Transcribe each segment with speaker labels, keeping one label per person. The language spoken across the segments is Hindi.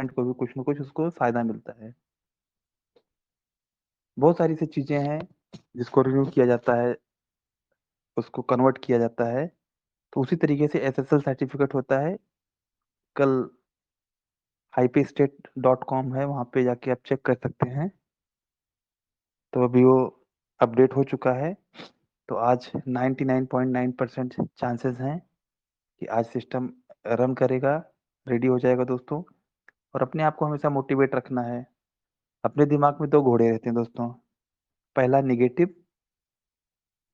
Speaker 1: को भी कुछ ना कुछ उसको फ़ायदा मिलता है। बहुत सारी ऐसी चीज़ें हैं जिसको रिन्यू किया जाता है, उसको कन्वर्ट किया जाता है। तो उसी तरीके से एसएसएल सर्टिफ़िकेट होता है। कल hypestate.com है, वहाँ पे जाके आप चेक कर सकते हैं। तो अभी वो अपडेट हो चुका है। तो आज 99.9% चांसेस हैं कि आज सिस्टम रन करेगा, रेडी हो जाएगा दोस्तों। और अपने आप को हमेशा मोटिवेट रखना है। अपने दिमाग में 2 घोड़े रहते हैं दोस्तों, पहला नेगेटिव,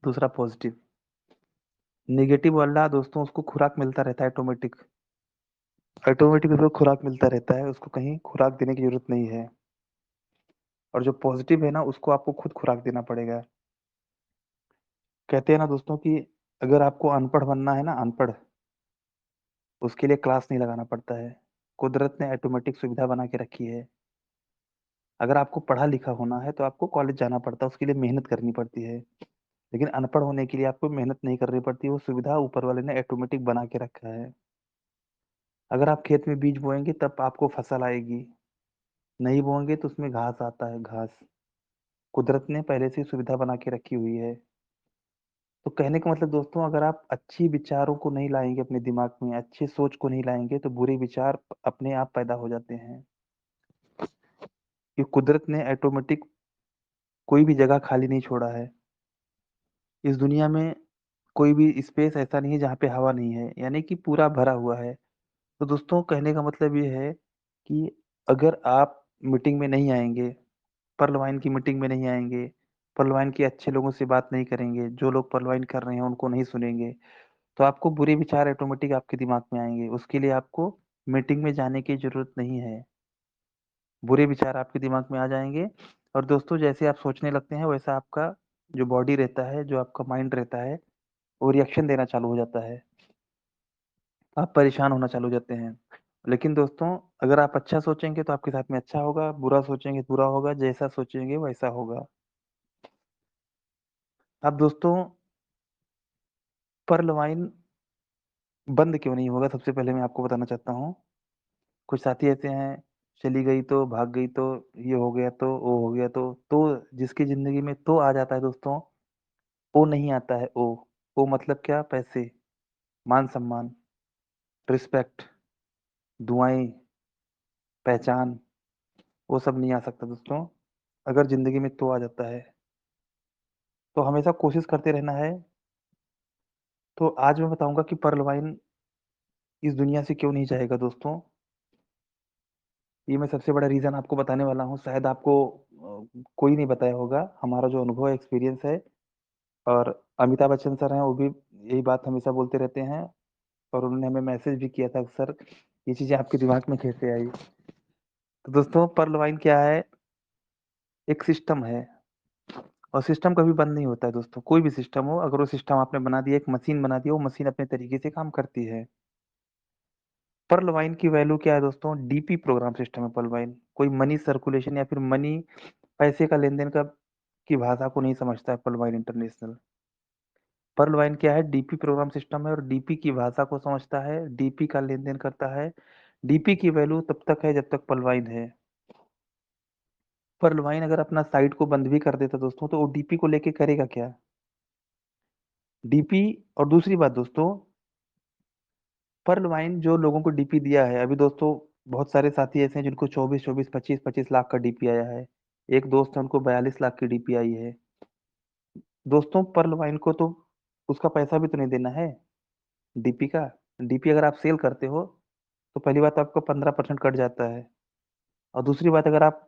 Speaker 1: दूसरा पॉज़िटिव। नेगेटिव वाला दोस्तों उसको खुराक मिलता रहता है ऑटोमेटिक। ऑटोमेटिक उसको खुराक मिलता रहता है, उसको कहीं खुराक देने की ज़रूरत नहीं है। और जो पॉज़िटिव है ना, उसको आपको खुद खुराक देना पड़ेगा। कहते हैं ना दोस्तों कि अगर आपको अनपढ़ बनना है ना, अनपढ़, उसके लिए क्लास नहीं लगाना पड़ता है। कुदरत ने ऑटोमेटिक सुविधा बना के रखी है। अगर आपको पढ़ा-लिखा होना है तो आपको कॉलेज जाना पड़ता है, उसके लिए मेहनत करनी पड़ती है। लेकिन अनपढ़ होने के लिए आपको मेहनत नहीं करनी पड़ती, वो सुविधा ऊपर वाले ने ऑटोमेटिक बना के रखा है। अगर आप खेत में बीज बोएँगे तब आपको फसल आएगी, नहीं बोएँगे तो उसमें घास आता है, घास। कुदरत ने पहले से ही सुविधा बना के रखी हुई है। तो कहने का मतलब दोस्तों, अगर आप अच्छी विचारों को नहीं लाएँगे अपने दिमाग में, अच्छी सोच को नहीं लाएँगे तो बुरे विचार अपने आप पैदा हो जाते हैं। ये कुदरत ने ऑटोमेटिक कोई भी जगह खाली नहीं छोड़ा है। इस दुनिया में कोई भी स्पेस ऐसा नहीं है जहाँ पे हवा नहीं है, यानी कि पूरा भरा हुआ है। तो दोस्तों कहने का मतलब ये है कि अगर आप मीटिंग में नहीं आएँगे, पर्ल-वाइन की मीटिंग में नहीं आएँगे, पर्ल-वाइन के अच्छे लोगों से बात नहीं करेंगे, जो लोग पर्ल-वाइन कर रहे हैं उनको नहीं सुनेंगे, तो आपको बुरे विचार ऑटोमेटिक आपके दिमाग में आएँगे। उसके लिए आपको मीटिंग में जाने की ज़रूरत नहीं है। बुरे विचार आपके दिमाग में आ जाएँगे और दोस्तों जैसे आप सोचने लगते हैं वैसा आपका जो बॉडी रहता है, जो आपका माइंड रहता है, वो रिएक्शन देना चालू हो जाता है। आप परेशान होना चालू हो जाते हैं। लेकिन दोस्तों अगर आप अच्छा सोचेंगे तो आपके साथ में अच्छा होगा, बुरा सोचेंगे तो बुरा होगा, जैसा सोचेंगे वैसा होगा। अब दोस्तों पर्ल वाइन बंद क्यों नहीं होगा, सबसे पहले मैं आपको बताना चाहता हूँ। कुछ साथी ऐसे हैं, चली गई तो, भाग गई तो, ये हो गया तो, वो हो गया तो जिसकी ज़िंदगी में तो आ जाता है दोस्तों, ओ नहीं आता है ओ। ओ मतलब क्या? पैसे, मान-सम्मान, रिस्पेक्ट, दुआएँ, पहचान, वो सब नहीं आ सकता दोस्तों। अगर ज़िंदगी में तो आ जाता है, तो हमेशा कोशिश करते रहना है। तो आज मैं बताऊँगा कि पर्ल वाइन इस दुनिया से क्यों नहीं जाएगा दोस्तों। ये मैं सबसे बड़ा रीज़न आपको बताने वाला हूँ, शायद आपको कोई नहीं बताया होगा। हमारा जो अनुभव है, एक्सपीरियंस है और अमिताभ बच्चन सर हैं, वो भी यही बात हमेशा बोलते रहते हैं और उन्होंने हमें मैसेज भी किया था अक्सर, ये चीज़ें आपके दिमाग में कैसे आई? तो दोस्तों पर्ल वाइन क्या है? एक सिस्टम है और सिस्टम कभी बंद नहीं होता है दोस्तों, कोई भी सिस्टम हो, अगर वो सिस्टम आपने बना दिया, एक मशीन बना दी, वो मशीन अपने तरीके से काम करती है। पर्ल वाइन की वैल्यू क्या है दोस्तों? डीपी प्रोग्राम सिस्टम है पर्ल वाइन। कोई मनी सर्कुलेशन या फिर मनी पैसे का लेन-देन का की भाषा को नहीं समझता है Pearl Vine International. Pearl Vine क्या है? डीपी प्रोग्राम सिस्टम है और डीपी की भाषा को समझता है, डीपी का लेन-देन करता है। डीपी की वैल्यू तब तक है जब तक पर्ल वाइन है। पर्ल वाइन अगर अपना साइट को बंद भी कर देता दोस्तों, तो वो डीपी को लेके करेगा क्या? डीपी और दूसरी बात दोस्तों, पर्ल वाइन जो लोगों को डीपी दिया है, अभी दोस्तों बहुत सारे साथी ऐसे हैं जिनको 24-24, 25-25 लाख का डीपी आया है। एक दोस्त है उनको 42 लाख की डीपी आई है। दोस्तों पर्ल वाइन को तो उसका पैसा भी तो नहीं देना है, डीपी का। डीपी अगर आप सेल करते हो, तो पहली बात तो आपका 15% कट जाता है और दूसरी बात अगर आप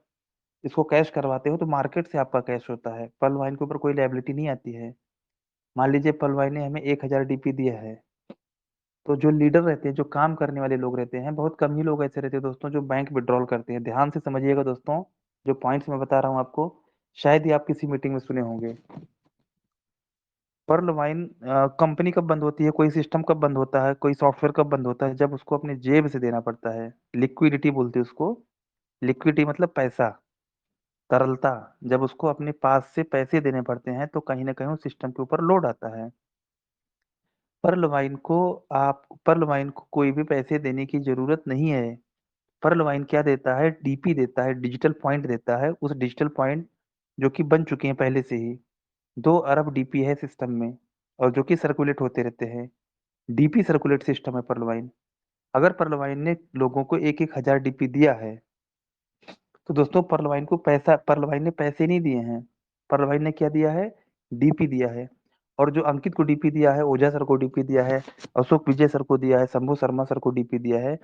Speaker 1: इसको कैश करवाते हो तो मार्केट से आपका कैश होता है। पर्ल वाइन के ऊपर कोई लायबिलिटी नहीं आती है। मान लीजिए पर्ल वाइन ने हमें 1000 डीपी दिया है, तो जो लीडर रहते हैं, जो काम करने वाले लोग रहते हैं, बहुत कम ही लोग ऐसे रहते हैं दोस्तों जो बैंक विथड्रॉल करते हैं। ध्यान से समझिएगा दोस्तों, जो पॉइंट्स मैं बता रहा हूँ आपको, शायद ही आप किसी मीटिंग में सुने होंगे। पर्ल वाइन कंपनी कब बंद होती है, कोई सिस्टम कब बंद होता है, कोई सॉफ्टवेयर कब बंद होता है, जब उसको अपनी जेब से देना पड़ता है। लिक्विडिटी बोलते हैं उसको। लिक्विडिटी मतलब पैसा, तरलता। जब उसको अपने पास से पैसे देने पड़ते हैं, तो कहीं न कहीं उस सिस्टम के ऊपर लोड आता है। पर्ल वाइन को कोई भी पैसे देने की ज़रूरत नहीं है। पर्ल वाइन क्या देता है, डीपी देता है, डिजिटल पॉइंट देता है। उस डिजिटल पॉइंट जो कि बन चुके हैं पहले से ही, 2 अरब डीपी है सिस्टम में, और जो कि सर्कुलेट होते रहते हैं। डीपी सर्कुलेट सिस्टम है पर्ल वाइन। अगर पर्ल वाइन ने लोगों को एक एक हजार डीपी दिया है, तो दोस्तों पर्ल वाइन ने पैसे नहीं दिए हैं। पर्ल वाइन ने क्या दिया है, डीपी दिया है। और जो अंकित को डीपी दिया है, ओझा सर को डीपी दिया है, अशोक विजय सर को दिया है, शंभू शर्मा सर को डीपी दिया है,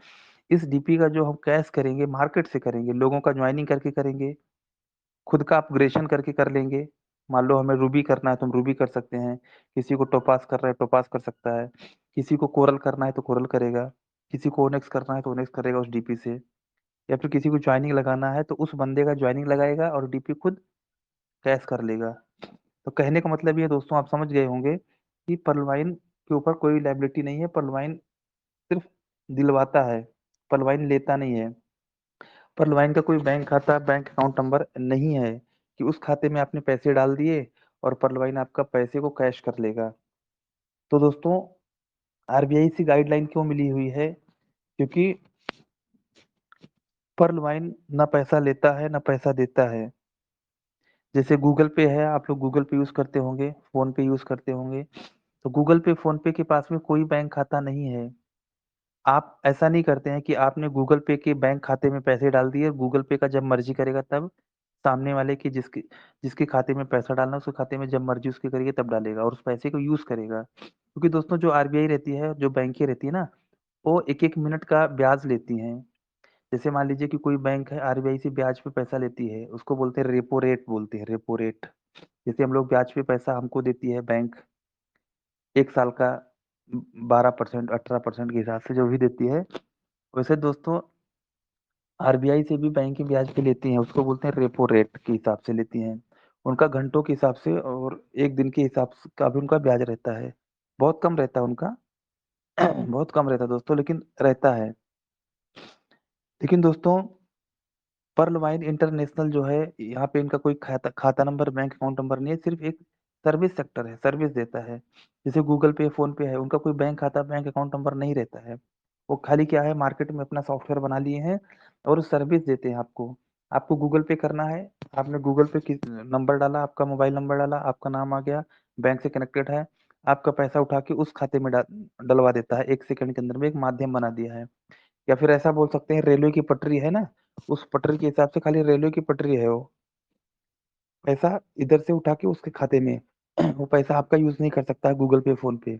Speaker 1: इस डीपी का जो हम कैश करेंगे मार्केट से करेंगे, लोगों का ज्वाइनिंग करके करेंगे, खुद का अपग्रेडेशन करके कर लेंगे। मान लो हमें रूबी करना है तो हम रूबी कर सकते हैं, किसी को टोपास कर रहा है टोपास कर सकता है, किसी को कोरल करना है तो कोरल करेगा, किसी को ओनेक्स करना है तो ओनेक्स करेगा उस डीपी से। या फिर किसी को ज्वाइनिंग लगाना है तो उस बंदे का ज्वाइनिंग लगाएगा और डीपी खुद कैश कर लेगा। तो कहने का मतलब ये दोस्तों, आप समझ गए होंगे कि पर्लवाइन के ऊपर कोई लायबिलिटी नहीं है। पर्लवाइन सिर्फ दिलवाता है, पर्लवाइन लेता नहीं है। पर्लवाइन का कोई बैंक खाता, बैंक अकाउंट नंबर नहीं है कि उस खाते में आपने पैसे डाल दिए और पर्लवाइन आपका पैसे को कैश कर लेगा। तो दोस्तों, आरबीआई से गाइडलाइन क्यों मिली हुई है? क्योंकि पर्लवाइन ना पैसा लेता है ना पैसा देता है। जैसे गूगल पे है, आप लोग गूगल पे यूज करते होंगे, फोन पे यूज करते होंगे, तो गूगल पे फोन पे के पास में कोई बैंक खाता नहीं है। आप ऐसा नहीं करते हैं कि आपने गूगल पे के बैंक खाते में पैसे डाल दिए, गूगल पे का जब मर्जी करेगा तब सामने वाले की जिसके जिसके खाते में पैसा डालना है, उसके खाते में जब मर्जी उसके करेगा तब डालेगा और उस पैसे को यूज करेगा। क्योंकि दोस्तों, जो आरबीआई रहती है, जो बैंकें रहती है ना, वो एक एक मिनट का ब्याज लेती हैं। जैसे मान लीजिए कि कोई बैंक है, आरबीआई से ब्याज पे पैसा लेती है, उसको बोलते हैं रेपो रेट, बोलते हैं रेपो रेट। जैसे हम लोग ब्याज पे पैसा हमको देती है बैंक, 1 साल का 12%, 18% के हिसाब से जो भी देती है, वैसे दोस्तों आरबीआई से भी बैंक ब्याज पे लेती हैं, उसको बोलते हैं रेपो रेट के हिसाब से लेती हैं। उनका घंटों के हिसाब से और एक दिन के हिसाब से का भी उनका ब्याज रहता है। बहुत कम रहता है उनका बहुत कम रहता है दोस्तों, लेकिन रहता है। लेकिन दोस्तों, पर्ल वाइन इंटरनेशनल जो है, यहाँ पे इनका कोई खाता खाता नंबर, बैंक अकाउंट नंबर नहीं है, सिर्फ एक सर्विस सेक्टर है, सर्विस देता है। जैसे गूगल पे, फोन पे है, उनका कोई बैंक खाता, बैंक अकाउंट नंबर नहीं रहता है। वो खाली क्या है, मार्केट में अपना सॉफ्टवेयर बना लिए हैं और सर्विस देते हैं आपको। आपको गूगल पे करना है, आपने गूगल पे किस नंबर डाला, आपका मोबाइल नंबर डाला, आपका नाम आ गया, बैंक से कनेक्टेड है, आपका पैसा उठा के उस खाते में डलवा देता है, 1 सेकंड के अंदर में एक माध्यम बना दिया है। या फिर ऐसा बोल सकते हैं, रेलवे की पटरी है ना, उस पटरी के हिसाब से, खाली रेलवे की पटरी है वो, पैसा इधर से उठा के उसके खाते में वो पैसा आपका यूज नहीं कर सकता है गूगल पे, फोन पे।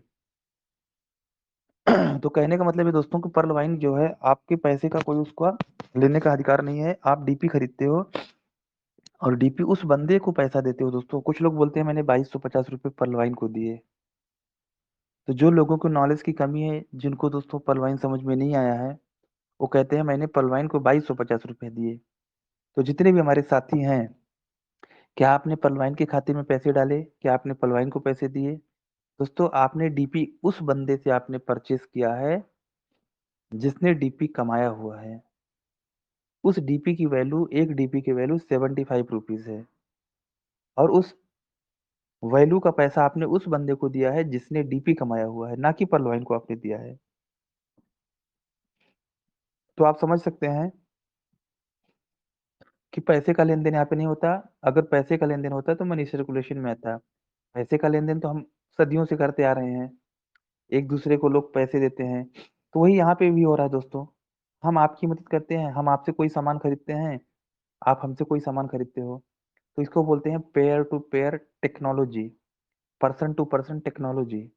Speaker 1: तो कहने का मतलब है दोस्तों कि पर्ल वाइन जो है, आपके पैसे का कोई उसका लेने का अधिकार नहीं है। आप डीपी खरीदते हो और डीपी उस बंदे को पैसा देते हो। दोस्तों, कुछ लोग बोलते हैं मैंने 2250 रुपये पर्ल वाइन को दिए। तो जो लोगों को नॉलेज की कमी है, जिनको दोस्तों पर्ल वाइन समझ में नहीं आया है, वो कहते हैं मैंने पर्ल वाइन को 2250 रुपये दिए। तो जितने भी हमारे साथी हैं, क्या आपने पलवाइन के खाते में पैसे डाले? क्या आपने पलवाइन को पैसे दिए? दोस्तों, आपने डीपी उस बंदे से आपने परचेस किया है जिसने डीपी कमाया हुआ है। उस डीपी की वैल्यू, एक डीपी की वैल्यू 75 रुपीज है, और उस वैल्यू का पैसा आपने उस बंदे को दिया है जिसने डीपी कमाया हुआ है, ना कि पलवाइन को आपने दिया है। तो आप समझ सकते हैं कि पैसे का लेन देन यहाँ पे नहीं होता। अगर पैसे का लेन देन होता तो मनी सर्कुलेशन में आता। पैसे का लेन देन तो हम सदियों से करते आ रहे हैं, एक दूसरे को लोग पैसे देते हैं। तो वही यहाँ पे भी हो रहा है दोस्तों। हम आपकी मदद करते हैं, हम आपसे कोई सामान खरीदते हैं, आप हमसे कोई सामान खरीदते हो, तो इसको बोलते हैं pair to pair technology, person to person technology.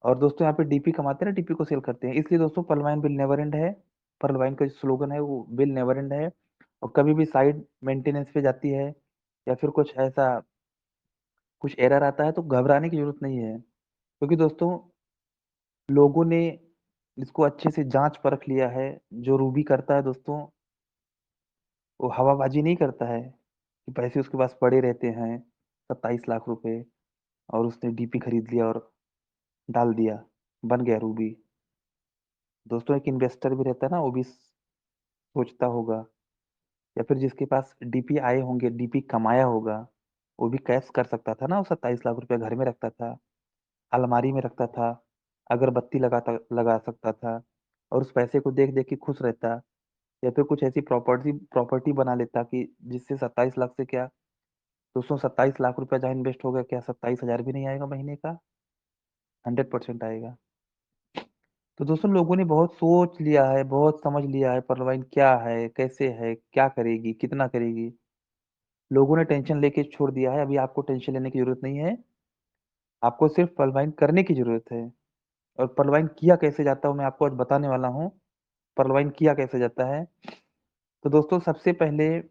Speaker 1: और दोस्तों, यहाँ पे डीपी कमाते हैं ना, डीपी को सेल करते हैं, इसलिए दोस्तों पर्लवाइन बिल नेवर एंड है। पर्लवाइन का जो स्लोगन है वो बिल नेवर एंड है। और कभी भी साइड मेंटेनेंस पे जाती है या फिर कुछ ऐसा कुछ एरर आता है तो घबराने की जरूरत नहीं है। क्योंकि दोस्तों, लोगों ने इसको अच्छे से जांच परख लिया है। जो रूबी करता है दोस्तों, वो हवाबाजी नहीं करता है कि पैसे उसके पास पड़े रहते हैं 27 लाख रुपए, और उसने डीपी खरीद लिया और डाल दिया, बन गया रूबी। दोस्तों, एक इन्वेस्टर भी रहता है ना, वो भी सोचता होगा, या फिर जिसके पास डीपी आए होंगे, डीपी कमाया होगा, वो भी कैश कर सकता था ना, वो 27 लाख रुपया घर में रखता था, अलमारी में रखता था, अगरबत्ती लगा सकता था, और उस पैसे को देख देख के खुश रहता। या फिर कुछ ऐसी प्रॉपर्टी बना लेता कि जिससे 27 लाख से क्या दोस्तों 27 लाख रुपया जहाँ इन्वेस्ट हो गया, क्या 27,000 भी नहीं आएगा महीने का? 100% आएगा। तो दोस्तों लोगों ने बहुत सोच लिया है, बहुत समझ लिया है पर्लवाइन क्या है, कैसे है, क्या करेगी, कितना करेगी। लोगों ने टेंशन लेके छोड़ दिया है, अभी आपको टेंशन लेने की जरूरत नहीं है। आपको सिर्फ पर्लवाइन करने की जरूरत है। और पर्लवाइन किया कैसे जाता है मैं आपको आज बताने वाला हूँ। पर्लवाइन किया कैसे जाता है। तो दोस्तों सबसे पहले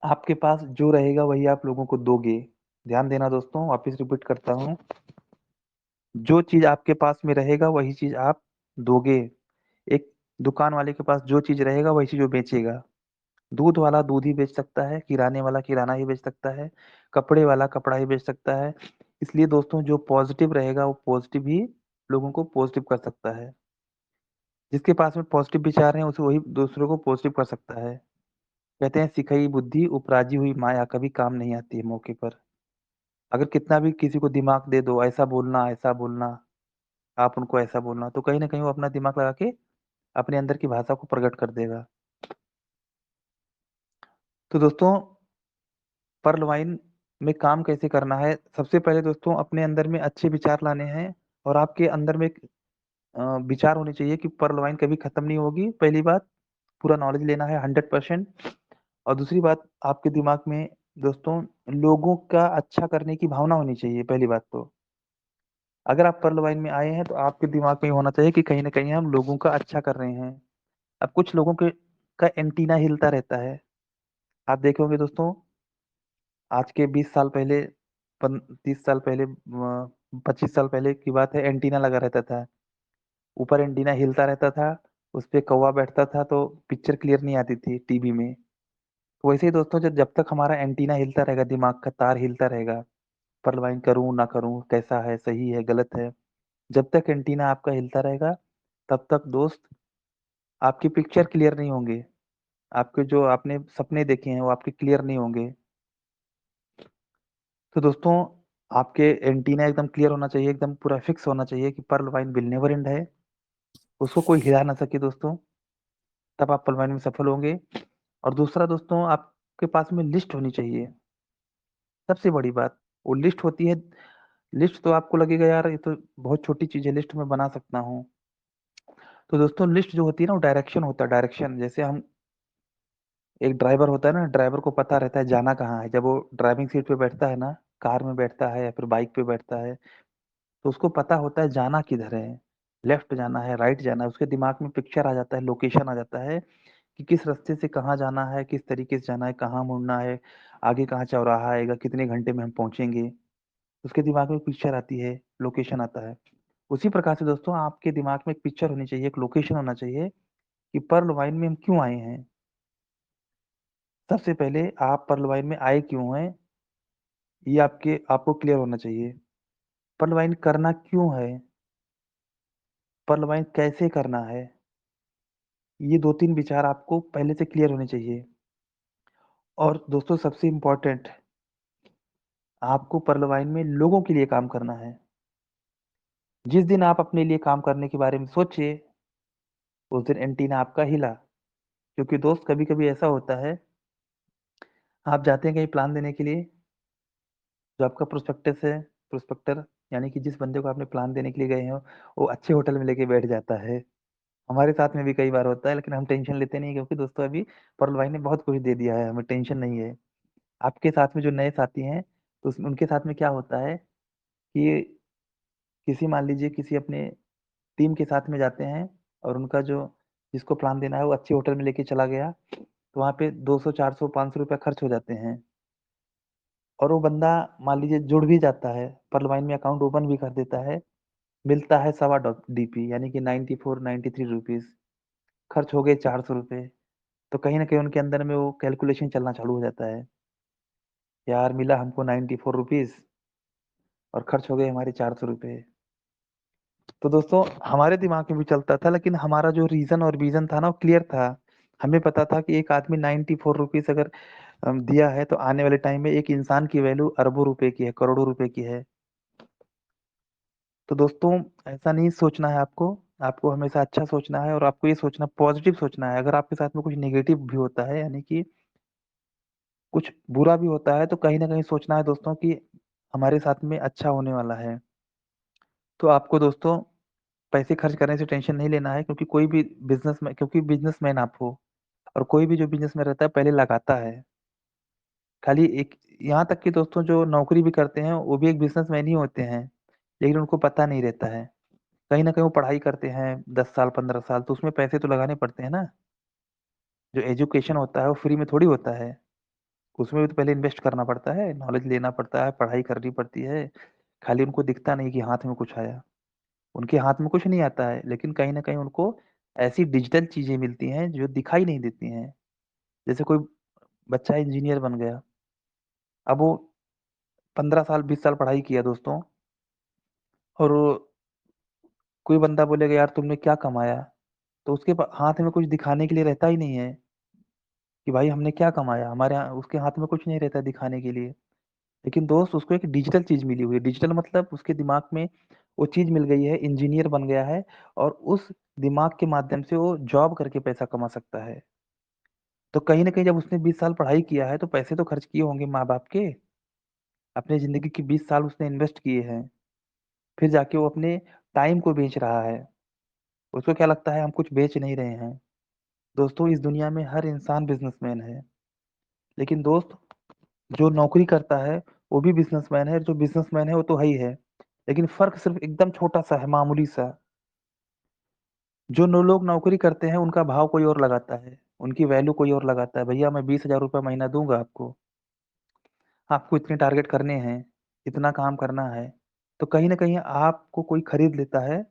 Speaker 1: आपके पास जो रहेगा वही आप लोगों को दोगे। ध्यान देना दोस्तों, वापस रिपीट करता हूँ। जो चीज आपके पास में रहेगा वही चीज आप दोगे। एक दुकान वाले के पास जो चीज रहेगा वही चीज वो बेचेगा। दूध वाला दूध ही बेच सकता है, किराने वाला किराना ही बेच सकता है, कपड़े वाला कपड़ा ही बेच सकता है। इसलिए दोस्तों जो पॉजिटिव रहेगा वो पॉजिटिव ही लोगों को पॉजिटिव कर सकता है। जिसके पास में पॉजिटिव विचार हैं उसे वही दूसरों को पॉजिटिव कर सकता है। कहते हैं सिखई बुद्धि उपराजी हुई माया कभी काम नहीं आती है मौके पर। अगर कितना भी किसी को दिमाग दे दो, ऐसा बोलना, आप उनको ऐसा बोलना, तो कहीं ना कहीं वो अपना दिमाग लगा के अपने अंदर की भाषा को प्रकट कर देगा। तो दोस्तों पर्ल वाइन में काम कैसे करना है। सबसे पहले दोस्तों अपने अंदर में अच्छे विचार लाने हैं। और आपके अंदर में एक विचार होने चाहिए कि पर्ल वाइन कभी खत्म नहीं होगी। पहली बात, पूरा नॉलेज लेना है 100%। और दूसरी बात, आपके दिमाग में दोस्तों लोगों का अच्छा करने की भावना होनी चाहिए। पहली बात तो अगर आप पर्ल वाइन में आए हैं तो आपके दिमाग में ये होना चाहिए कि कहीं ना कहीं हम लोगों का अच्छा कर रहे हैं। अब कुछ लोगों के का एंटीना हिलता रहता है। आप देखे होंगे दोस्तों, आज के 20 साल पहले 30 साल पहले 25 साल पहले की बात है, एंटीना लगा रहता था। ऊपर एंटीना हिलता रहता था, उस पे कौवा बैठता था तो पिक्चर क्लियर नहीं आती थी टीवी में। तो वैसे ही दोस्तों जब जब तक हमारा एंटीना हिलता रहेगा, दिमाग का तार हिलता रहेगा, परलवाइन करूं ना करूं, कैसा है, सही है, गलत है, जब तक एंटीना आपका हिलता रहेगा तब तक दोस्त आपकी पिक्चर क्लियर नहीं होंगे। आपके जो आपने सपने देखे हैं वो आपके क्लियर नहीं होंगे। तो दोस्तों आपके एंटीना एकदम क्लियर होना चाहिए, एकदम पूरा फिक्स होना चाहिए कि Pearl Vine will never end है, उसको कोई हिला ना सके दोस्तों। तब आप पर्ल वाइन में सफल होंगे। और दूसरा दोस्तों आपके पास में लिस्ट होनी चाहिए। सबसे बड़ी बात वो लिस्ट होती है। लिस्ट तो आपको लगेगा यार ये तो बहुत छोटी चीज है, लिस्ट में बना सकता हूँ। तो दोस्तों लिस्ट जो होती है ना वो डायरेक्शन होता है। डायरेक्शन जैसे हम एक ड्राइवर होता है ना, ड्राइवर को पता रहता है जाना कहाँ है। जब वो ड्राइविंग सीट पे बैठता है ना, कार में बैठता है या फिर बाइक पे बैठता है, तो उसको पता होता है जाना किधर है। लेफ्ट जाना है, राइट जाना है, उसके दिमाग में पिक्चर आ जाता है, लोकेशन आ जाता है कि किस रास्ते से कहाँ जाना है, किस तरीके से जाना है, कहाँ मुड़ना है, आगे कहाँ चौराहा आएगा, कितने घंटे में हम पहुंचेंगे। उसके दिमाग में पिक्चर आती है, लोकेशन आता है। उसी प्रकार से दोस्तों आपके दिमाग में एक पिक्चर होनी चाहिए, एक लोकेशन होना चाहिए कि पर्ल वाइन में हम क्यों आए हैं। सबसे पहले आप पर्ल वाइन में आए क्यों हैं, ये आपको क्लियर होना चाहिए। पर्ल वाइन करना क्यों है, पर्ल वाइन कैसे करना है, ये 2-3 विचार आपको पहले से क्लियर होने चाहिए। और दोस्तों सबसे इम्पोर्टेंट, आपको पर्ल वाइन में लोगों के लिए काम करना है। जिस दिन आप अपने लिए काम करने के बारे में सोचे, उस दिन एंटीना आपका हिला। क्योंकि दोस्त कभी-कभी ऐसा होता है, आप जाते हैं कहीं प्लान देने के लिए, जो आपका प्रोस्पेक्टस है, प्रोस्पेक्टर यानी कि जिस बंदे को आपने प्लान देने के लिए गए हो, वो अच्छे होटल में लेके बैठ जाता है। हमारे साथ में भी कई बार होता है, लेकिन हम टेंशन लेते नहीं क्योंकि दोस्तों अभी पर्ल भाई ने बहुत कुछ दे दिया है, हमें टेंशन नहीं है। आपके साथ में जो नए साथी हैं, तो उनके साथ में क्या होता है कि किसी मान लीजिए किसी अपने टीम के साथ में जाते हैं और उनका जो जिसको प्लान देना है वो अच्छे होटल में लेके चला गया, तो वहाँ पे 200, 400, 500 रुपए खर्च हो जाते हैं। और वो बंदा मान लीजिए जुड़ भी जाता है, पर्ल वाइन में अकाउंट ओपन भी कर देता है, मिलता है सवा डीपी यानी कि 94, 93 रुपीज़, खर्च हो गए 400 रुपए। तो कहीं न कहीं उनके अंदर में वो कैलकुलेशन चलना चालू हो जाता है। यार मिला हमको 94 रुपीज़ और खर्च हो गए हमारे 400 रुपए। तो दोस्तों हमारे दिमाग में भी चलता था, लेकिन हमारा जो रीज़न और विज़न था ना वो क्लियर था। हमें पता था कि एक आदमी 94 रुपीज़ अगर दिया है तो आने वाले टाइम में एक इंसान की वैल्यू अरबों रुपए की है, करोड़ों रुपए की है। तो दोस्तों ऐसा नहीं सोचना है आपको। आपको हमेशा अच्छा सोचना है और आपको ये सोचना पॉजिटिव सोचना है। अगर आपके साथ में कुछ नेगेटिव भी होता है, यानी कि कुछ बुरा भी होता है, तो कहीं न कहीं सोचना है दोस्तों कि हमारे साथ में अच्छा होने वाला है। तो आपको दोस्तों पैसे खर्च करने से टेंशन नहीं लेना है, क्योंकि कोई भी बिज़नेसमैन आप हो, और कोई भी जो बिज़नेसमैन रहता है पहले लगाता है। खाली एक यहाँ तक कि दोस्तों जो नौकरी भी करते हैं, वो भी एक बिज़नेसमैन ही होते हैं, लेकिन उनको पता नहीं रहता है। कहीं न कहीं वो पढ़ाई करते हैं 10 साल, 15 साल, तो उसमें पैसे तो लगाने पड़ते हैं ना। जो एजुकेशन होता है वो फ्री में थोड़ी होता है। उसमें भी तो पहले इन्वेस्ट करना पड़ता है, नॉलेज लेना पड़ता है, पढ़ाई करनी पड़ती है। खाली उनको दिखता नहीं कि हाथ में कुछ आया। उनके हाथ में कुछ नहीं आता है, लेकिन कहीं न कहीं उनको ऐसी डिजिटल चीज़ें मिलती हैं जो दिखाई नहीं देती हैं। जैसे कोई बच्चा इंजीनियर बन गया, अब वो 15 साल, 20 साल पढ़ाई किया दोस्तों, और कोई बंदा बोलेगा यार तुमने क्या कमाया? तो उसके हाथ में कुछ दिखाने के लिए रहता ही नहीं है कि भाई हमने क्या कमाया? हमारे यहाँ उसके हाथ में कुछ नहीं रहता है दिखाने के लिए। लेकिन दोस्त उसको एक डिजिटल चीज़ मिली हुई है। डिजिटल मतलब उसके दिमाग में वो चीज़ मिल गई है, इंजीनियर बन गया है, और उस दिमाग के माध्यम से वो जॉब करके पैसा कमा सकता है। तो कहीं न कहीं जब उसने 20 साल पढ़ाई किया है, तो पैसे तो खर्च किए होंगे माँ-बाप के। अपनी ज़िंदगी के 20 साल उसने इन्वेस्ट किए हैं। फिर जाके वो अपने टाइम को बेच रहा है। उसको क्या लगता है हम कुछ बेच नहीं रहे हैं। दोस्तों इस दुनिया में हर इंसान बिज़नेसमैन है। लेकिन दोस्त जो नौकरी करता है, वो भी बिज़नेसमैन है, जो बिज़नेसमैन है वो तो है ही है। लेकिन फ़र्क सिर्फ़ एकदम छोटा-सा है, मामूली-सा। जो नो लोग नौकरी करते हैं उनका भाव कोई और लगाता है, उनकी वैल्यू कोई और लगाता है। भैया मैं 20,000 रुपए महीना दूँगा आपको, आपको इतने टारगेट करने हैं, इतना काम करना है। तो कहीं न कहीं आपको कोई खरीद लेता है,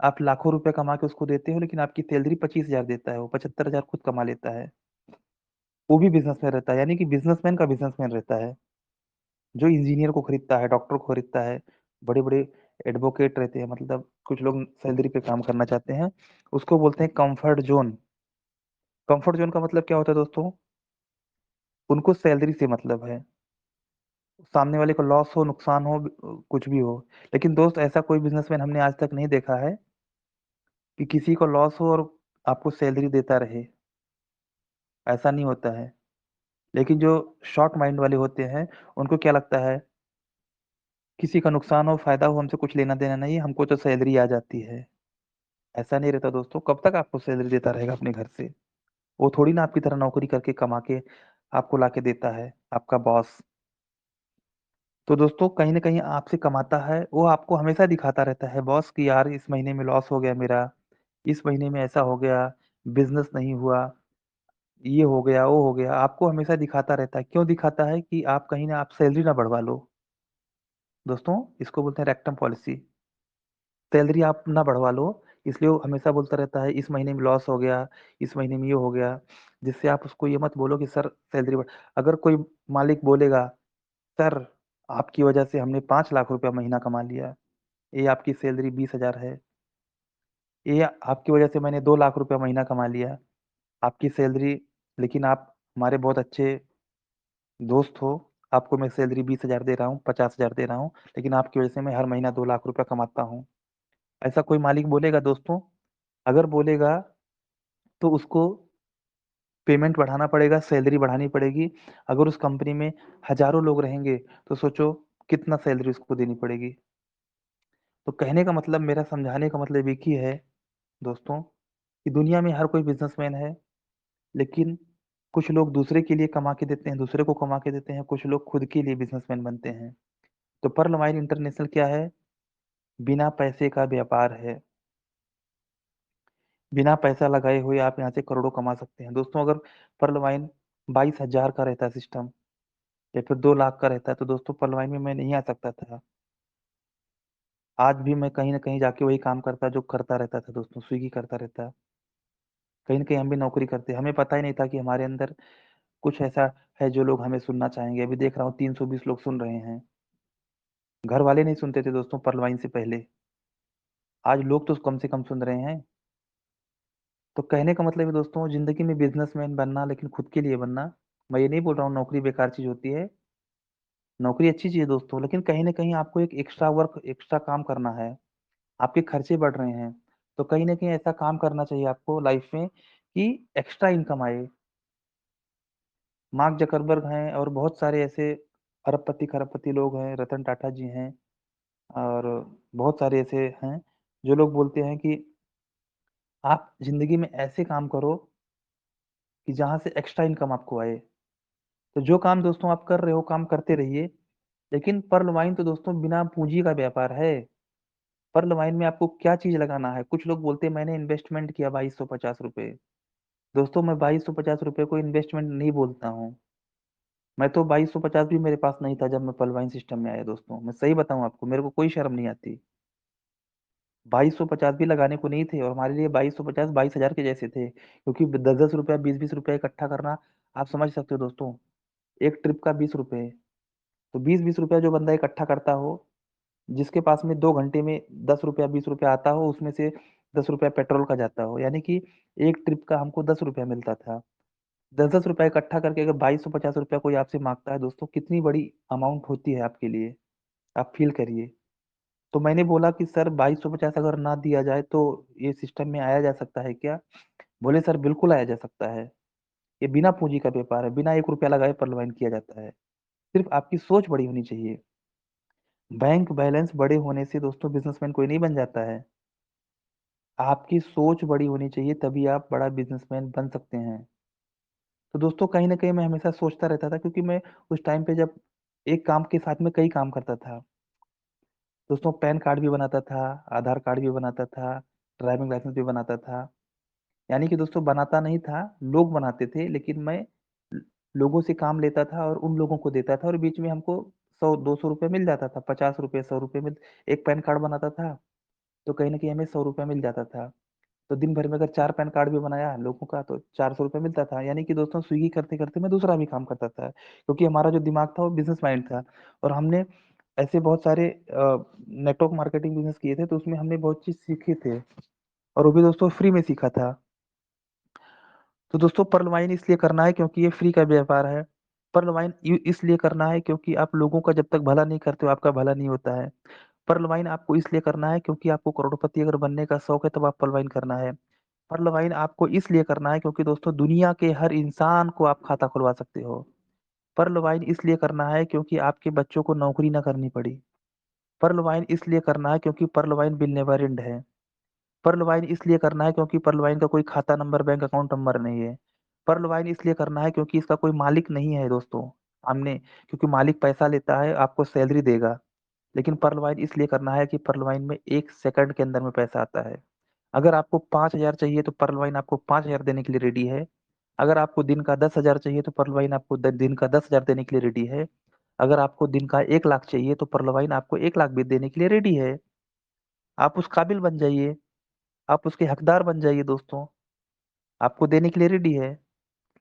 Speaker 1: आप लाखों रुपए कमा के उसको देते हो, लेकिन आपकी सैलरी 25,000 देता है, वो 75,000 खुद कमा लेता है। वो भी बिज़नेसमैन रहता है, यानी कि बिज़नेसमैन का बिज़नेसमैन रहता है। जो इंजीनियर को खरीदता है, डॉक्टर को खरीदता है, बड़े-बड़े एडवोकेट रहते हैं, मतलब कुछ लोग सैलरी पे काम करना चाहते हैं, उसको बोलते हैं कम्फर्ट ज़ोन। कम्फर्ट ज़ोन का मतलब क्या होता है दोस्तों? उनको सैलरी से मतलब है। सामने वाले को लॉस हो, नुकसान हो, कुछ भी हो। लेकिन दोस्त ऐसा कोई बिज़नेसमैन हमने आज तक नहीं देखा है कि किसी को लॉस हो और आपको सैलरी देता रहे, ऐसा नहीं होता है। लेकिन जो शॉर्ट माइंड वाले होते हैं, उनको क्या लगता है, किसी का नुकसान हो, फ़ायदा हो, हमसे कुछ लेना-देना नहीं है, हमको तो सैलरी आ जाती है। ऐसा नहीं रहता दोस्तों, कब तक आपको सैलरी देता रहेगा अपने घर से? वो थोड़ी ना आपकी तरह नौकरी करके कमा के आपको लाके देता है, आपका बॉस। तो दोस्तों कहीं न कहीं आपसे कमाता है, वो आपको हमेशा दिखाता रहता है बॉस कि यार इस महीने में लॉस हो गया मेरा, इस महीने में ऐसा हो गया, बिज़नेस नहीं हुआ, ये हो गया, वो हो गया। आपको हमेशा दिखाता रहता है। क्यों दिखाता है? कि आप कहीं न आप सैलरी ना बढ़वा लो। दोस्तों इसको बोलते हैं रेक्टम पॉलिसी। सैलरी आप ना बढ़वा लो, इसलिए वो हमेशा बोलता रहता है इस महीने में लॉस हो गया, इस महीने में ये हो गया। जिससे आप उसको ये मत बोलो कि सर सैलरी बढ़, अगर कोई मालिक बोलेगा, सर आपकी वजह से हमने 5 लाख रुपया महीना कमा लिया, ये आपकी सैलरी 20,000 है। ये आपकी वजह से मैंने 2 लाख रुपया महीना कमा लिया, आपकी सैलरी, लेकिन आप हमारे बहुत अच्छे दोस्त हो, आपको मैं सैलरी 20,000 दे रहा हूँ, 50,000 दे रहा हूँ, लेकिन आपकी वजह से मैं हर महीना 2 लाख रुपया कमाता हूँ। ऐसा कोई मालिक बोलेगा दोस्तों? अगर बोलेगा तो उसको पेमेंट बढ़ाना पड़ेगा, सैलरी बढ़ानी पड़ेगी। अगर उस कंपनी में हज़ारों लोग रहेंगे, तो सोचो कितना सैलरी उसको देनी पड़ेगी। तो कहने का मतलब, मेरा समझाने का मतलब एक ही है दोस्तों, कि दुनिया में हर कोई बिज़नेसमैन है, लेकिन कुछ लोग दूसरे के लिए कमा के देते हैं, दूसरे को कमा के देते हैं, कुछ लोग खुद के लिए बिज़नेसमैन बनते हैं। तो पर्ल माइन इंटरनेशनल क्या है? बिना पैसे का व्यापार है। बिना पैसा लगाए हुए आप यहाँ से करोड़ों कमा सकते हैं। दोस्तों अगर पर्ल वाइन 22,000 का रहता है सिस्टम, या फिर 2 लाख का रहता है, तो दोस्तों पर्ल वाइन में मैं नहीं आ सकता था। आज भी मैं कहीं न कहीं जाके वही काम करता जो करता रहता था दोस्तों, स्विगी करता रहता। कहीं न कहीं हम भी नौकरी करते। हमें पता ही नहीं था कि हमारे अंदर कुछ ऐसा है जो लोग हमें सुनना चाहेंगे। अभी देख रहा हूँ 320 लोग सुन रहे हैं। घर वाले नहीं सुनते थे दोस्तों पर्ल वाइन से पहले। आज लोग तो कम से कम सुन रहे हैं। तो कहने का मतलब है दोस्तों, ज़िंदगी में बिज़नेसमैन बनना, लेकिन खुद के लिए बनना। मैं ये नहीं बोल रहा हूँ नौकरी बेकार चीज़ होती है। नौकरी अच्छी चीज़ है दोस्तों, लेकिन कहीं न कहीं आपको एक एक्स्ट्रा वर्क, एक्स्ट्रा काम करना है। आपके खर्चे बढ़ रहे हैं, तो कहीं न कहीं ऐसा काम करना चाहिए आपको लाइफ में कि एक्स्ट्रा इनकम आए। मार्क ज़करबर्ग हैं और बहुत सारे ऐसे अरबपति-खरबपति लोग हैं, रतन टाटा जी हैं और बहुत सारे ऐसे हैं, जो लोग बोलते हैं कि आप ज़िंदगी में ऐसे काम करो कि जहाँ से एक्स्ट्रा इनकम आपको आए। तो जो काम दोस्तों आप कर रहे हो, काम करते रहिए, लेकिन पर्ल वाइन तो दोस्तों बिना पूँजी का व्यापार है। पर्ल वाइन में आपको क्या चीज़ लगाना है? कुछ लोग बोलते हैं मैंने इन्वेस्टमेंट किया ₹2250। दोस्तों मैं ₹2250 को इन्वेस्टमेंट नहीं बोलता हूँ। मैं तो 2250 भी मेरे पास नहीं था जब मैं पर्ल वाइन सिस्टम में आया दोस्तों। मैं सही बताऊँ आपको, मेरे को कोई शर्म नहीं आती। 2250 भी लगाने को नहीं थे और हमारे लिए 2250 22,000 के जैसे थे। क्योंकि 10-10 रुपया, 20-20 रुपया इकट्ठा करना, आप समझ सकते हो दोस्तों। एक ट्रिप का 20 रुपए, तो 20-20 रुपया जो बंदा इकट्ठा करता हो, जिसके पास में 2 घंटे में 10 रुपया 20 रुपया आता हो, उसमें से 10 रुपया पेट्रोल का जाता हो, यानी कि एक ट्रिप का हमको 10 रुपया मिलता था। 10-10 रुपया इकट्ठा करके अगर 2250 रुपया कोई आपसे माँगता है दोस्तों, कितनी बड़ी अमाउंट होती है आपके लिए, आप फ़ील करिए। तो मैंने बोला कि सर 2250 अगर ना दिया जाए तो ये सिस्टम में आया जा सकता है क्या? बोले सर बिल्कुल आया जा सकता है। ये बिना पूँजी का व्यापार है, बिना 1 रुपया लगाए पर्लवाइन किया जाता है। सिर्फ़ आपकी सोच बड़ी होनी चाहिए। बैंक बैलेंस बड़े होने से दोस्तों बिज़नेसमैन कोई नहीं बन जाता है। आपकी सोच बड़ी होनी चाहिए तभी आप बड़ा बिज़नेसमैन बन सकते हैं। तो दोस्तों कहीं न कहीं मैं हमेशा सोचता रहता था क्योंकि मैं उस टाइम पे जब एक काम के साथ में कई काम करता था। दोस्तों पैन कार्ड भी बनाता था, आधार कार्ड भी बनाता था, ड्राइविंग लाइसेंस भी बनाता था। यानी कि दोस्तों बनाता नहीं था, लोग बनाते थे लेकिन मैं ल लोगों से काम लेता था और उन लोगों को देता था और बीच में हमको 100-200 रुपए मिल जाता था, ₹50 ₹100 मिल एक पैन कार्ड बनाता था, तो कहीं न कहीं हमें ₹100 मिल जाता था। तो दिन भर में अगर 4 पैन कार्ड भी बनाया लोगों का तो ₹400 मिलता था। यानी कि दोस्तों स्विगी करते-करते मैं दूसरा भी काम करता था, क्योंकि हमारा जो दिमाग था वो बिज़नेस माइंड था और हमने ऐसे बहुत सारे नेटवर्क मार्केटिंग बिज़नेस किए थे, तो उसमें हमने बहुत चीज़ सीखे थे और वो भी दोस्तों फ्री में सीखा था। तो दोस्तों पर्ल वाइन इसलिए करना है क्योंकि ये फ्री का व्यापार है। पर्ल वाइन इसलिए करना है क्योंकि आप लोगों का जब तक भला नहीं करते हो, आपका भला नहीं होता है। पर्ल वाइन आपको इसलिए करना है क्योंकि आपको करोड़पति अगर बनने का शौक है तब आप पर्ल वाइन करना है। पर्ल वाइन आपको इसलिए करना है क्योंकि दोस्तों दुनिया के हर इंसान को आप खाता खुलवा सकते हो। पर्ल वाइन इसलिए करना है क्योंकि आपके बच्चों को नौकरी ना करनी पड़ी। पर्ल वाइन इसलिए करना है क्योंकि Pearl Vine will never end है। पर्ल वाइन इसलिए करना है क्योंकि पर्ल वाइन का कोई खाता नंबर, बैंक अकाउंट नंबर नहीं है। पर्ल वाइन इसलिए करना है क्योंकि इसका कोई मालिक नहीं है दोस्तों, हमने क्योंकि मालिक पैसा लेता है, आपको सैलरी देगा। लेकिन पर्ल वाइन इसलिए करना है कि पर्ल वाइन में 1 सेकंड के अंदर में पैसा आता है। अगर आपको 5,000 चाहिए तो पर्ल वाइन आपको 5,000 देने के लिए रेडी है। अगर आपको दिन का 10,000 चाहिए तो पर्ल वाइन आपको दिन का 10,000 देने के लिए रेडी है। अगर आपको दिन का 1 लाख चाहिए तो पर्ल वाइन आपको 1 लाख भी देने के लिए रेडी है। आप उस काबिल बन जाइए, आप उसके हकदार बन जाइए दोस्तों, आपको देने के लिए रेडी है।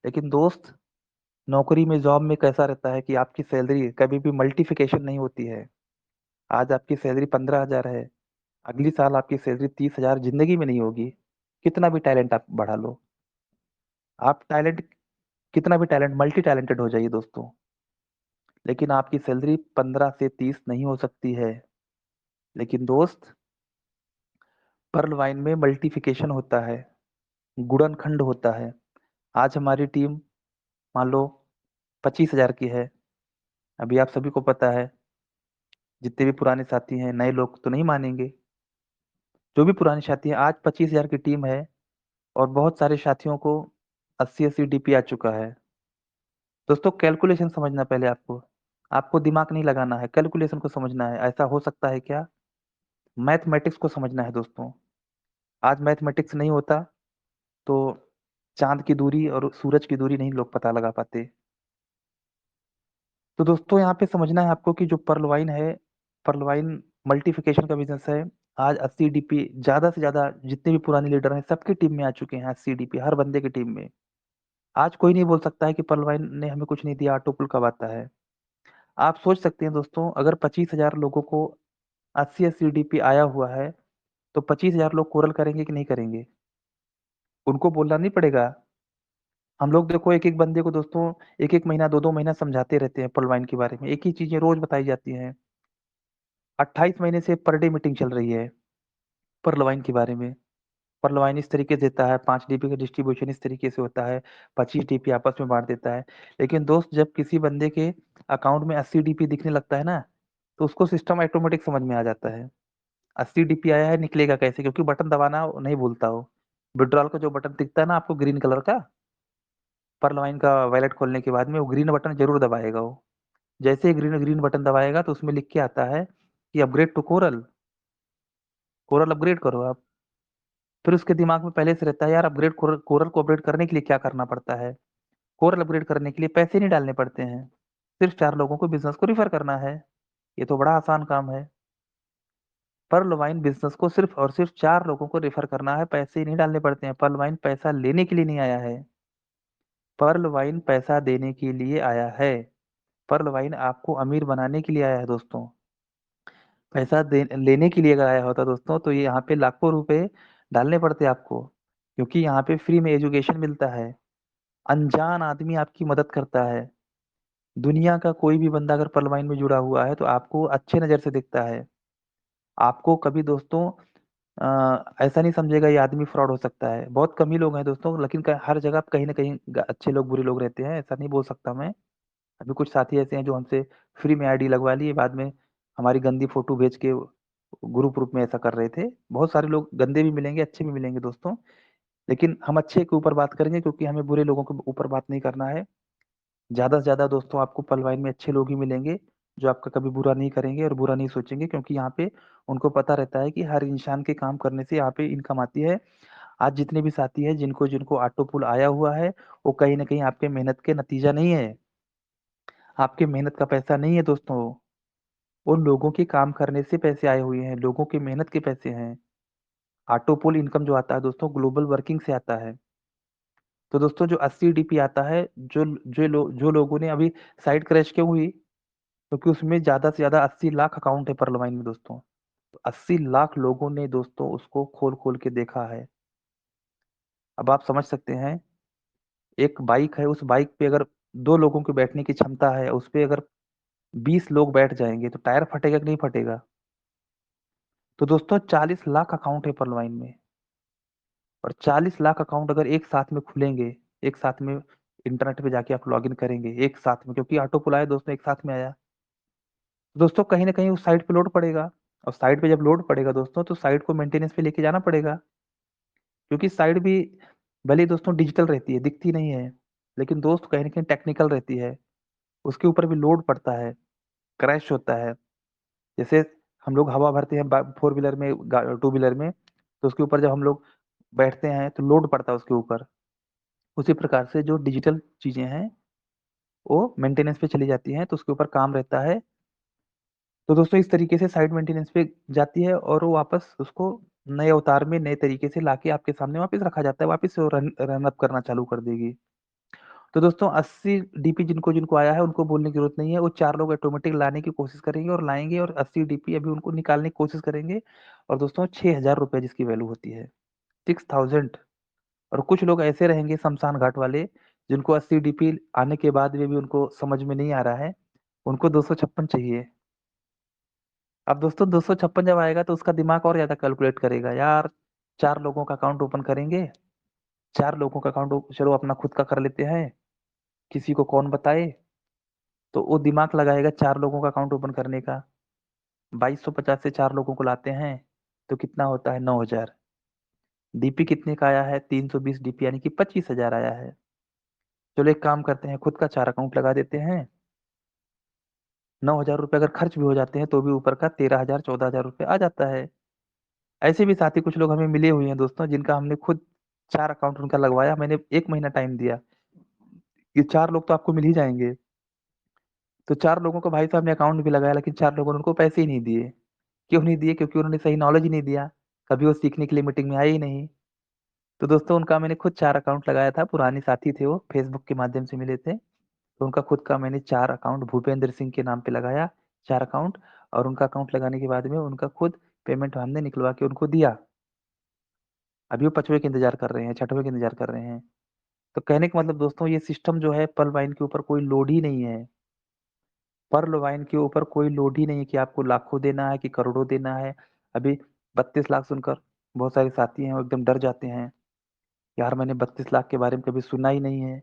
Speaker 1: लेकिन दोस्त, नौकरी में, जॉब में कैसा रहता है कि आपकी सैलरी कभी भी मल्टीप्लिकेशन नहीं होती है। आज आपकी सैलरी 15,000 है, अगली साल आपकी सैलरी 30,000 ज़िंदगी में नहीं होगी। कितना भी टैलेंट आप बढ़ा लो। आप टैलेंट कितना भी टैलेंट मल्टी टैलेंटेड हो जाइए दोस्तों, लेकिन आपकी सैलरी 15 से 30 नहीं हो सकती है। लेकिन दोस्त, पर्ल वाइन में मल्टीप्लिकेशन होता है, गुणनखंड होता है। आज हमारी टीम मान लो 25,000 की है। अभी आप सभी को पता है, जितने भी पुराने साथी हैं, नए लोग तो नहीं मानेंगे। जो भी पुराने साथी हैं, आज 25,000 की टीम है और बहुत सारे साथियों को 80-80 डीपी आ चुका है। दोस्तों कैलकुलेशन समझना पहले आपको। आपको दिमाग नहीं लगाना है, कैलकुलेशन को समझना है। ऐसा हो सकता है क्या? मैथमेटिक्स को समझना है दोस्तों। आज मैथमेटिक्स नहीं होता तो चाँद की दूरी और सूरज की दूरी नहीं लोग पता लगा पाते। तो दोस्तों यहाँ पे समझना है आपको कि जो पर्ल वाइन है, पर्ल वाइन मल्टीप्लिकेशन का बिज़नेस है। आज 80 डीपी ज़्यादा से ज़्यादा जितने भी पुराने लीडर हैं, सबकी टीम में आ चुके हैं 80 डीपी हर बंदे की टीम में। आज कोई नहीं बोल सकता है कि पर्ल वाइन ने हमें कुछ नहीं दिया, ऑटो पुल कब आता है। आप सोच सकते हैं दोस्तों, अगर 25,000 लोगों को 80-80 डीपी आया हुआ है, तो 25,000 लोग कोरल करेंगे कि नहीं करेंगे? उनको बोलना नहीं पड़ेगा। हम लोग देखो एक-एक बंदे को दोस्तों 1-1 महीना, 2-2 महीना समझाते रहते हैं पर्ल वाइन के बारे में। एक ही चीज़ें रोज़ बताई जाती हैं। 28 महीने से पर डे मीटिंग चल रही है पर्ल वाइन के बारे में। पर्ल वाइन इस तरीके से देता है, 5 डीपी का डिस्ट्रीब्यूशन इस तरीके से होता है, 25 डीपी आपस में बाँट देता है। लेकिन दोस्त जब किसी बंदे के अकाउंट में 80 डीपी दिखने लगता है ना, तो उसको सिस्टम ऑटोमेटिक समझ में आ जाता है। 80 डीपी आया है, निकलेगा कैसे? क्योंकि बटन दबाना नहीं भूलता वो। विथड्रॉल का जो बटन दिखता है ना आपको ग्रीन कलर का, पर्ल वाइन का वॉलेट खोलने के बाद में वो ग्रीन बटन ज़रूर दबाएगा वो। जैसे ही ग्रीन ग्रीन बटन दबाएगा तो उसमें लिख के आता है कि upgrade to coral, coral upgrade करो आप। फिर उसके दिमाग में पहले से रहता है यार अपग्रेड कोरल को अपग्रेड करने के लिए क्या करना पड़ता है? कोरल अपग्रेड करने के लिए पैसे नहीं डालने पड़ते हैं, सिर्फ 4 लोगों को बिज़नेस को रेफर करना है। ये तो बड़ा आसान काम है। पर्ल वाइन बिज़नेस को सिर्फ और सिर्फ 4 लोगों को रेफर करना है, पैसे नहीं डालने पड़ते हैं। पर्ल वाइन पैसा लेने के लिए नहीं आया है, पर्ल वाइन पैसा देने के लिए आया है। पर्ल वाइन आपको अमीर बनाने के लिए आया है दोस्तों। पैसा दे लेने के लिए अगर आया होता दोस्तों तो ये यहाँ पे लाखों रुपए डालने पड़ते आपको, क्योंकि यहाँ पे फ्री में एजुकेशन मिलता है। अनजान आदमी आपकी मदद करता है। दुनिया का कोई भी बंदा अगर पर्ल वाइन में जुड़ा हुआ है तो आपको अच्छे नज़र से देखता है। आपको कभी दोस्तों ऐसा नहीं समझेगा ये आदमी फ्रॉड हो सकता है। बहुत कम ही लोग हैं दोस्तों, लेकिन हर जगह कहीं ना कहीं अच्छे लोग बुरे लोग रहते हैं, ऐसा नहीं बोल सकता मैं। अभी कुछ साथी ऐसे हैं जो हमसे फ्री में आईडी लगवा लिए, बाद में हमारी गंदी फोटो भेज के ग्रुप ग्रुप में ऐसा कर रहे थे। बहुत सारे लोग गंदे भी मिलेंगे, अच्छे भी मिलेंगे दोस्तों, लेकिन हम अच्छे के ऊपर बात करेंगे क्योंकि हमें बुरे लोगों के ऊपर बात नहीं करना है। ज़्यादा से ज़्यादा दोस्तों आपको पलवाइन में अच्छे लोग ही मिलेंगे, जो आपका कभी बुरा नहीं करेंगे और बुरा नहीं सोचेंगे, क्योंकि यहाँ पे उनको पता रहता है कि हर इंसान के काम करने से यहाँ पे इनकम आती है। आज जितने भी साथी हैं जिनको जिनको ऑटो पुल आया हुआ है, वो कहीं न कहीं आपके मेहनत के नतीजा नहीं है, आपके मेहनत का पैसा नहीं है दोस्तों। उन लोगों के काम करने से पैसे आए हुए हैं, लोगों की मेहनत के पैसे हैं। ऑटो पुल इनकम जो आता है दोस्तों ग्लोबल वर्किंग से आता है। तो दोस्तों जो 80 डीपी आता है, जो लोगों ने अभी साइट क्रैश क्यों हुई? क्योंकि उसमें ज़्यादा से ज़्यादा 80 लाख अकाउंट है परलवाइन में दोस्तों। तो 80 लाख लोगों ने दोस्तों उसको खोल-खोल के देखा है। अब आप समझ सकते हैं, एक बाइक है, उस बाइक पे अगर 2 लोगों की बैठने की क्षमता है, उस पे अगर 20 लोग बैठ जाएँगे, तो टायर फटेगा कि नहीं फटेगा? तो दोस्तों 40 लाख अकाउंट है परलवाइन में, और 40 लाख अकाउंट अगर एक साथ में खुलेंगे, एक साथ में इंटरनेट पे जाके आप लॉगिन करेंगे, एक साथ में, क्योंकि ऑटो पुल आया दोस्तों एक साथ में आया। दोस्तों कहीं न कहीं उस साइट पे लोड पड़ेगा, और साइट पे जब लोड पड़ेगा दोस्तों, तो साइट को मेंटेनेंस पे लेके जाना पड़ेगा। क्योंकि साइट भी भले ही दोस्तों डिजिटल रहती है, दिखती नहीं है, लेकिन दोस्त कहीं न कहीं टेक्निकल रहती है। उसके ऊपर भी लोड पड़ता है, क्रैश होता है। जैसे हम लोग हवा भरते हैं फोर व्हीलर में, टू व्हीलर में, तो उसके ऊपर जब हम लोग बैठते हैं तो लोड पड़ता है उसके ऊपर। उसी प्रकार से जो डिजिटल चीज़ें हैं, वो मेंटेनेंस पे चली जाती हैं, तो उसके ऊपर काम रहता है। तो दोस्तों इस तरीके से साइट मेंटेनेंस पे जाती है और वो वापस उसको नए अवतार में नए तरीके से लाके आपके सामने वापस रखा जाता है, वापस से वो रन अप करना चालू कर देगी। तो दोस्तों 80 डीपी जिनको-जिनको आया है उनको बोलने की ज़रूरत नहीं है, वो 4 लोग ऑटोमेटिक लाने की कोशिश करेंगे और लाएँगे, और 80 डीपी अभी उनको निकालने की कोशिश करेंगे, और दोस्तों ₹6000 जिसकी वैल्यू होती है, 6000। और कुछ लोग ऐसे रहेंगे शमशान घाट वाले, जिनको 80 डीपी आने के बाद में भी उनको समझ में नहीं आ रहा है, उनको 256 चाहिए। अब दोस्तों 256 जब आएगा तो उसका दिमाग और ज़्यादा कैलकुलेट करेगा, यार 4 लोगों का अकाउंट ओपन करेंगे, 4 लोगों का अकाउंट चलो अपना खुद का कर लेते हैं, किसी को कौन बताए? तो वो दिमाग लगाएगा 4 लोगों का अकाउंट ओपन करने का। 2250 से 4 लोगों को लाते हैं, तो कितना होता है 9000। डीपी कितने का आया है? 320 डीपी यानी कि 25,000 आया है। चलो एक काम करते हैं, खुद का 4 अकाउंट लगा देते हैं, ₹9000 अगर खर्च भी हो जाते हैं तो भी ऊपर का 13,000 ₹14,000 आ जाता है। ऐसे भी साथी कुछ लोग हमें मिले हुए हैं दोस्तों, जिनका हमने खुद 4 अकाउंट उनका लगवाया, मैंने 1 महीना टाइम दिया, ये 4 लोग तो आपको मिल ही जाएँगे। तो 4 लोगों को भाई साहब ने अकाउंट भी लगाया, लेकिन 4 लोगों ने उनको पैसे ही नहीं दिए। क्यों नहीं दिए? क्योंकि उन्होंने सही नॉलेज ही नहीं दिया। कभी वो सीखने के लिए मीटिंग में आए ही नहीं। तो दोस्तों उनका मैंने खुद 4 अकाउंट लगाया था, पुराने साथी थे वो, फेसबुक के माध्यम से मिले थे। तो उनका खुद का मैंने 4 अकाउंट भूपेंद्र सिंह के नाम पे लगाया, 4 अकाउंट, और उनका अकाउंट लगाने के बाद में उनका खुद पेमेंट हमने निकलवा के उनको दिया। अभी वो 5वें का इंतज़ार कर रहे हैं, 6वें का इंतज़ार कर रहे हैं। तो कहने का मतलब दोस्तों ये सिस्टम जो है पर्ल वाइन के ऊपर कोई लोड ही नहीं है। पर्ल वाइन के ऊपर कोई लोड ही नहीं है कि आपको लाखों देना है कि करोड़ों देना है। अभी 32 लाख सुनकर बहुत सारे साथी हैं वो एकदम डर जाते हैं, यार मैंने 32 लाख के बारे में कभी सुना ही नहीं है।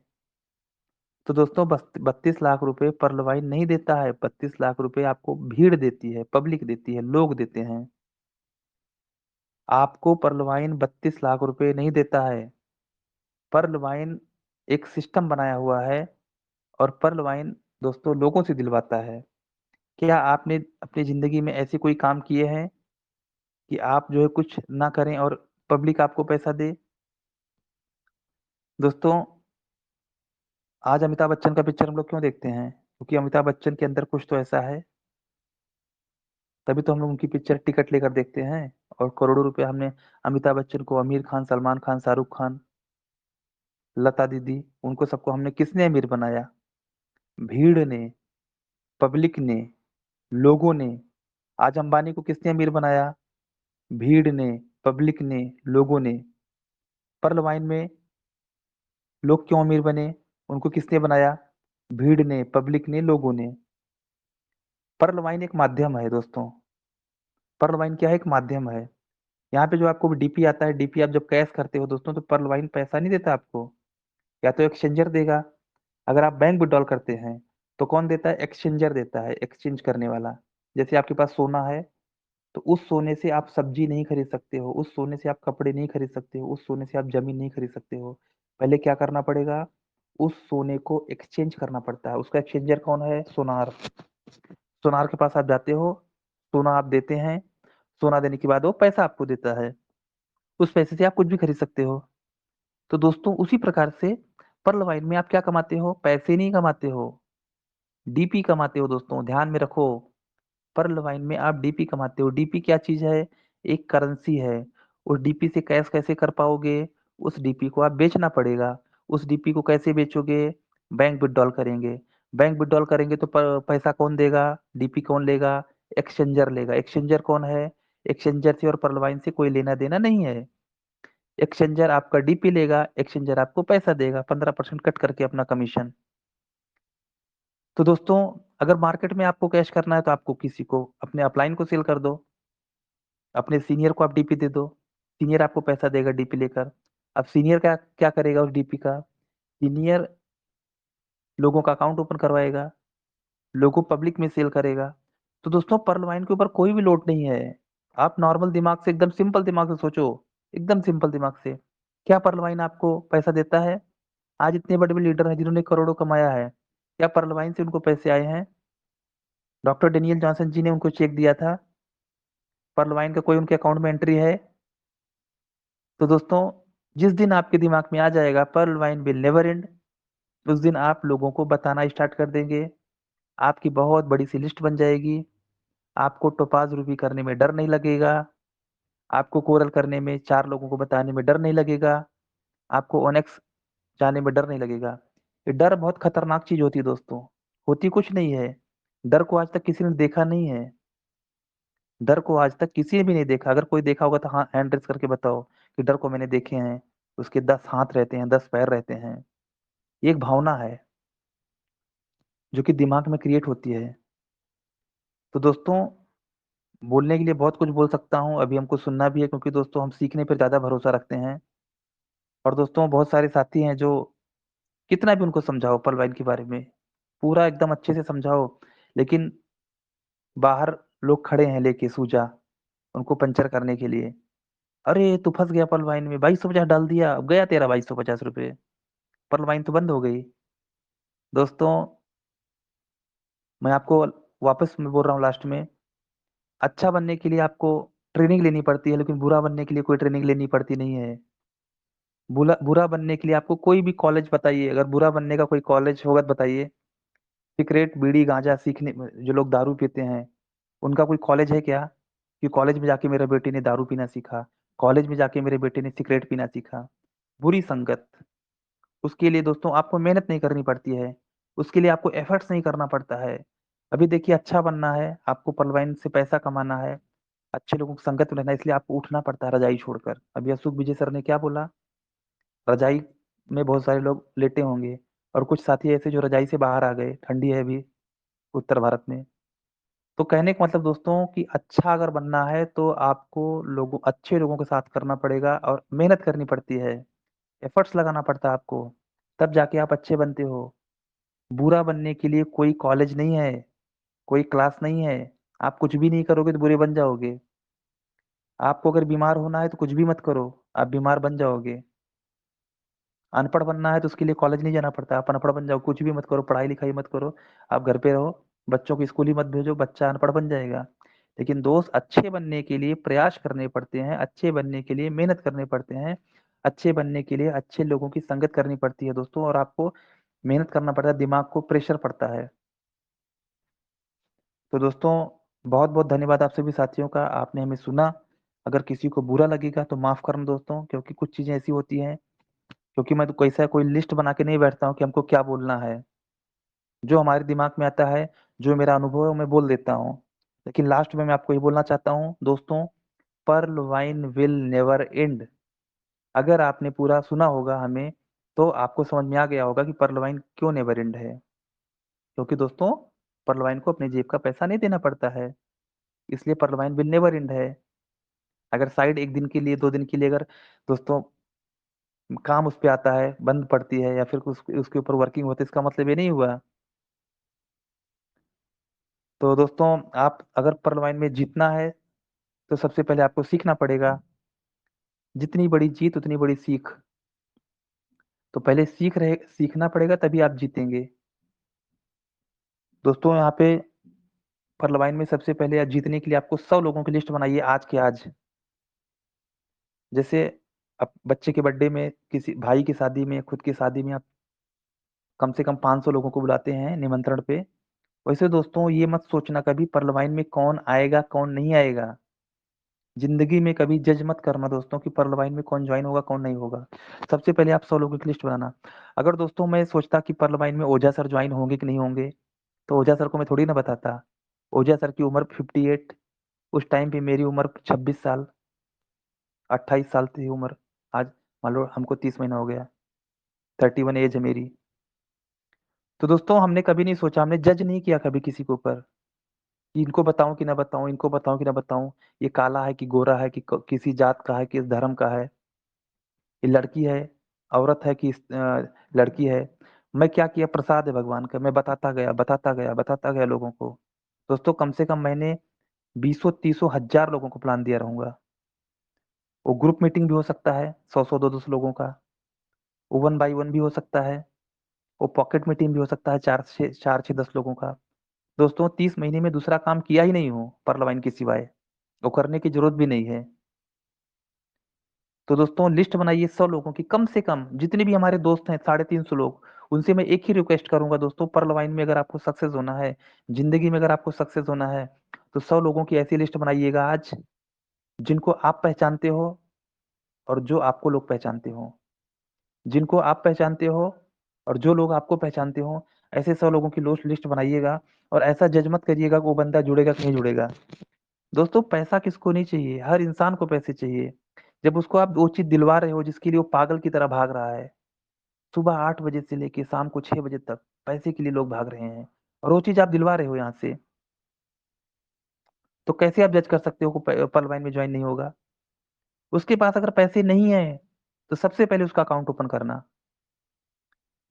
Speaker 1: तो दोस्तों बस 32 लाख रुपए पर्लवाइन नहीं देता है, 32 लाख रुपए आपको भीड़ देती है, पब्लिक देती है, लोग देते हैं। आपको पर्लवाइन 32 लाख रुपए नहीं देता है। पर्लवाइन एक सिस्टम बनाया हुआ है और पर्लवाइन दोस्तों लोगों से दिलवाता है। क्या आपने अपनी ज़िंदगी में ऐसे कोई काम किए हैं कि आप जो है कुछ ना करें और पब्लिक आपको पैसा दे? दोस्तों, आज अमिताभ बच्चन का पिक्चर हम लोग क्यों देखते हैं? क्योंकि अमिताभ बच्चन के अंदर कुछ तो ऐसा है, तभी तो हम लोग उनकी पिक्चर टिकट लेकर देखते हैं और करोड़ों रुपए हमने अमिताभ बच्चन को, आमिर खान, सलमान खान, शाहरुख खान, लता दीदी, उनको सबको हमने किसने अमीर बनाया? भीड़ ने, पब्लिक ने, लोगों ने। आज अंबानी को किसने अमीर बनाया? भीड़ ने, पब्लिक ने, लोगों ने। पर्ल वाइन में लोग क्यों अमीर बने? उनको किसने बनाया? भीड़ ने, पब्लिक ने, लोगों ने। पर्ल वाइन एक माध्यम है दोस्तों। पर्ल वाइन क्या है? एक माध्यम है। यहाँ पे जो आपको डीपी आता है, डीपी आप जब कैश करते हो दोस्तों, तो पर्ल वाइन पैसा नहीं देता आपको, या तो एक्सचेंजर देगा। अगर आप बैंक विड्रॉल करते हैं तो कौन देता है? एक्सचेंजर देता है, एक्सचेंज करने वाला। जैसे आपके पास सोना है, तो उस सोने से आप सब्जी नहीं खरीद सकते हो, उस सोने से आप कपड़े नहीं खरीद सकते हो, उस सोने से आप जमीन नहीं खरीद सकते हो। पहले क्या करना पड़ेगा? उस सोने को एक्सचेंज करना पड़ता है। उसका एक्सचेंजर कौन है? सोनार। सोनार के पास आप जाते हो, सोना आप देते हैं, सोना देने के बाद वो पैसा आपको देता है। उस पैसे से आप कुछ भी खरीद सकते हो। तो दोस्तों उसी प्रकार से पर्ल वाइन में आप क्या कमाते हो? पैसे नहीं कमाते हो, डीपी कमाते हो दोस्तों, ध्यान में रखो। पर्ल वाइन में आप डीपी कमाते हो। डीपी क्या चीज है? एक करेंसी है। उस डीपी से कैश कैसे कर पाओगे? उस डीपी को आप बेचना पड़ेगा। उस डीपी को कैसे बेचोगे? बैंक विड्रॉल करेंगे। बैंक विड्रॉल करेंगे तो पैसा कौन देगा? डीपी कौन लेगा? एक्सचेंजर लेगा। एक्सचेंजर कौन है? एक्सचेंजर से और पर्ल वाइन से कोई लेना देना नहीं है। एक्सचेंजर आपका डीपी लेगा, एक्सचेंजर आपको पैसा देगा, 15% कट करके अपना कमीशन। तो दोस्तों, अगर मार्केट में आपको कैश करना है तो आपको किसी को, अपने अपलाइन को सेल कर दो, अपने सीनियर को आप डीपी दे दो, सीनियर आपको पैसा देगा डीपी लेकर। अब सीनियर का क्या करेगा? उस डीपी का सीनियर लोगों का अकाउंट ओपन करवाएगा, लोगों पब्लिक में सेल करेगा। तो दोस्तों पर्ल वाइन के ऊपर कोई भी लोड नहीं है। आप नॉर्मल दिमाग से, एकदम सिंपल दिमाग से सोचो, एकदम सिंपल दिमाग से। क्या पर्ल वाइन आपको पैसा देता है? आज इतने बड़े बड़े लीडर हैं जिन्होंने करोड़ों कमाया है, क्या पर्ल वाइन से उनको पैसे आए हैं? डॉक्टर डेनियल जॉनसन जी ने उनको चेक दिया था? पर्ल वाइन का कोई उनके अकाउंट में एंट्री है? तो दोस्तों, जिस दिन आपके दिमाग में आ जाएगा Pearl Vine will never end, उस दिन आप लोगों को बताना स्टार्ट कर देंगे। आपकी बहुत बड़ी सी लिस्ट बन जाएगी। आपको टोपाज रूबी करने में डर नहीं लगेगा। आपको कोरल करने में, 4 लोगों को बताने में डर नहीं लगेगा। आपको ओनेक्स जाने में डर नहीं लगेगा। ये डर बहुत खतरनाक चीज होती है दोस्तों। होती कुछ नहीं है। डर को आज तक किसी ने देखा नहीं है। डर को आज तक किसी ने भी नहीं देखा। अगर कोई देखा होगा तो हाँ, हैंड रेस करके बताओ कि डर को मैंने देखे हैं। उसके 10 हाथ रहते हैं, 10 पैर रहते हैं। ये एक भावना है जो कि दिमाग में क्रिएट होती है। तो दोस्तों, बोलने के लिए बहुत कुछ बोल सकता हूँ, अभी हमको सुनना भी है, क्योंकि दोस्तों हम सीखने पर ज्यादा भरोसा रखते हैं। और दोस्तों बहुत सारे साथी हैं जो, कितना भी उनको समझाओ पर्ल वाइन के बारे में, पूरा एकदम अच्छे से समझाओ, लेकिन बाहर लोग खड़े हैं लेके सूजा उनको पंचर करने के लिए। अरे तू फंस गया पर्ल वाइन में, 2250 डाल दिया, अब गया तेरा 2250 रुपये, पर्ल वाइन तो बंद हो गई। दोस्तों, मैं आपको वापस में बोल रहा हूँ लास्ट में, अच्छा बनने के लिए आपको ट्रेनिंग लेनी पड़ती है, लेकिन बुरा बनने के लिए कोई ट्रेनिंग लेनी पड़ती नहीं है। बुरा बुरा बनने के लिए आपको कोई भी कॉलेज बताइए, अगर बुरा बनने का कोई कॉलेज होगा तो बताइए। सिगरेट, बीड़ी, गांजा सीखने, जो लोग दारू पीते हैं, उनका कोई कॉलेज है क्या? कि कॉलेज में जाके मेरे बेटे ने दारू पीना सीखा, कॉलेज में जाके मेरे बेटे ने सिगरेट पीना सीखा। बुरी संगत, उसके लिए दोस्तों आपको मेहनत नहीं करनी पड़ती है, उसके लिए आपको एफर्ट्स नहीं करना पड़ता है। अभी देखिए, अच्छा बनना है आपको, पलवाइन से पैसा कमाना है, अच्छे लोगों की संगत में रहना है, इसलिए आपको उठना पड़ता है रजाई छोड़कर। अभी अशोक विजय सर ने क्या बोला? रजाई में बहुत सारे लोग लेटे होंगे, और कुछ साथी ऐसे जो रजाई से बाहर आ गए, ठंडी है अभी उत्तर भारत में। तो कहने का मतलब दोस्तों कि अच्छा अगर बनना है तो आपको अच्छे लोगों के साथ करना पड़ेगा और मेहनत करनी पड़ती है, एफर्ट्स लगाना पड़ता है आपको, तब जाके आप अच्छे बनते हो। बुरा बनने के लिए कोई कॉलेज नहीं है, कोई क्लास नहीं है, आप कुछ भी नहीं करोगे तो बुरे बन जाओगे। आपको अगर बीमार होना है तो कुछ भी मत करो, आप बीमार बन जाओगे। अनपढ़ बनना है तो उसके लिए कॉलेज नहीं जाना पड़ता, आप अनपढ़ बन जाओ, कुछ भी मत करो, पढ़ाई-लिखाई मत करो, आप घर पे रहो, बच्चों को स्कूल ही मत भेजो, बच्चा अनपढ़ बन जाएगा। लेकिन दोस्त अच्छे बनने के लिए प्रयास करने पड़ते हैं, अच्छे बनने के लिए मेहनत करने पड़ते हैं, अच्छे बनने के लिए अच्छे लोगों की संगत करनी पड़ती है दोस्तों और आपको मेहनत करना पड़ता है, दिमाग को प्रेशर पड़ता है। तो दोस्तों बहुत-बहुत धन्यवाद आप सभी साथियों का, आपने हमें सुना। अगर किसी को बुरा लगेगा तो माफ़ करना दोस्तों, क्योंकि कुछ चीज़ें ऐसी होती हैं, क्योंकि मैं तो कैसा कोई लिस्ट बना के नहीं बैठता हूँ कि हमको क्या बोलना है। जो हमारे दिमाग में आता है, जो मेरा अनुभव है, वो मैं बोल देता हूँ। लेकिन लास्ट में मैं आपको ये बोलना चाहता हूँ दोस्तों, Pearl Vine will never end. अगर आपने पूरा सुना होगा हमें, तो आपको समझ में आ गया होगा कि पर्ल वाइन क्यों नेवर एंड है। क्योंकि दोस्तों, पर्ल वाइन को अपनी जेब का पैसा नहीं देना पड़ता है, इसलिए Pearl Vine will never end है। अगर साइड 1 दिन के लिए, 2 दिन के लिए अगर दोस्तों काम उस पे आता है, बंद पड़ती है या फिर उसके ऊपर वर्किंग होती है, इसका मतलब ये नहीं हुआ। तो दोस्तों, आप अगर पर्ल वाइन में जीतना है, तो सबसे पहले आपको सीखना पड़ेगा। जितनी बड़ी जीत उतनी बड़ी सीख। तो पहले सीखना पड़ेगा तभी आप जीतेंगे। दोस्तों यहाँ पे पर्ल वाइन में सबसे पहले जीतने के लिए आपको 100 लोगों की लिस्ट बनाइए आज के आज। जैसे अब बच्चे के बर्थडे में, किसी भाई की शादी में, खुद की शादी में आप कम से कम 500 लोगों को बुलाते हैं निमंत्रण पे। वैसे दोस्तों ये मत सोचना कभी पर्ल वाइन में कौन आएगा, कौन नहीं आएगा। ज़िंदगी में कभी जज मत करना दोस्तों कि पर्ल वाइन में कौन जॉइन होगा, कौन नहीं होगा। सबसे पहले आप 100 लोगों की लिस्ट बनाना। अगर दोस्तों मैं सोचता कि पर्ल वाइन में ओझा सर जॉइन होंगे कि नहीं होंगे, तो ओझा सर को मैं थोड़ी ना बताता। ओझा सर की उम्र 58, उस टाइम पे मेरी उम्र 26 साल, 28 साल थी उम्र। आज मान लो हमको 30 महीना हो गया, 31 एज है मेरी। तो दोस्तों हमने कभी नहीं सोचा, हमने जज नहीं किया कभी किसी के ऊपर कि इनको बताऊँ कि ना बताऊँ, इनको बताऊँ कि ना बताऊँ, ये काला है कि गोरा है कि किसी जात का है, किस धर्म का है। ये लड़की है, औरत है कि लड़की है। मैं क्या किया, प्रसाद है भगवान का, मैं बताता गया, बताता गया, बताता गया लोगों को। दोस्तों कम से कम मैंने बीसों, तीसों, हज़ार लोगों को प्लान दिया रहूँगा। वो ग्रुप मीटिंग भी हो सकता है 100-100, 200 लोगों का। वो 1 बाय 1 भी हो सकता है। वो पॉकेट मीटिंग भी हो सकता है 4 से 10 लोगों का। दोस्तों 30 महीने में दूसरा काम किया ही नहीं हूँ पर्ल वाइन के सिवाय। वो करने की ज़रूरत भी नहीं है। तो दोस्तों लिस्ट बनाइए 100 लोगों की, कम से कम जितने भी हमारे दोस्त हैं 350 लोग, उनसे मैं एक ही रिक्वेस्ट करूंगा दोस्तों, पर्ल वाइन में अगर आपको सक्सेस होना है, जिंदगी में अगर आपको सक्सेस होना है, तो 100 लोगों की ऐसी लिस्ट बनाइएगा आज, जिनको आप पहचानते हो और जो आपको लोग पहचानते हो। जिनको आप पहचानते हो और जो लोग आपको पहचानते हो, ऐसे 100 लोगों की लिस्ट बनाइएगा और ऐसा जज मत करिएगा कि वो बंदा जुड़ेगा कि नहीं जुड़ेगा। दोस्तों पैसा किसको नहीं चाहिए, हर इंसान को पैसे चाहिए। जब उसको आप वो चीज़ दिलवा रहे हो जिसके लिए वो पागल की तरह भाग रहा है, सुबह 8 बजे से लेके शाम को 6 बजे तक पैसे के लिए लोग भाग रहे हैं और वो चीज़ आप दिलवा रहे हो यहाँ से, तो कैसे आप जज कर सकते हो कि पर्ल वाइन में जॉइन नहीं होगा? उसके पास अगर पैसे नहीं है, तो सबसे पहले उसका अकाउंट ओपन करना।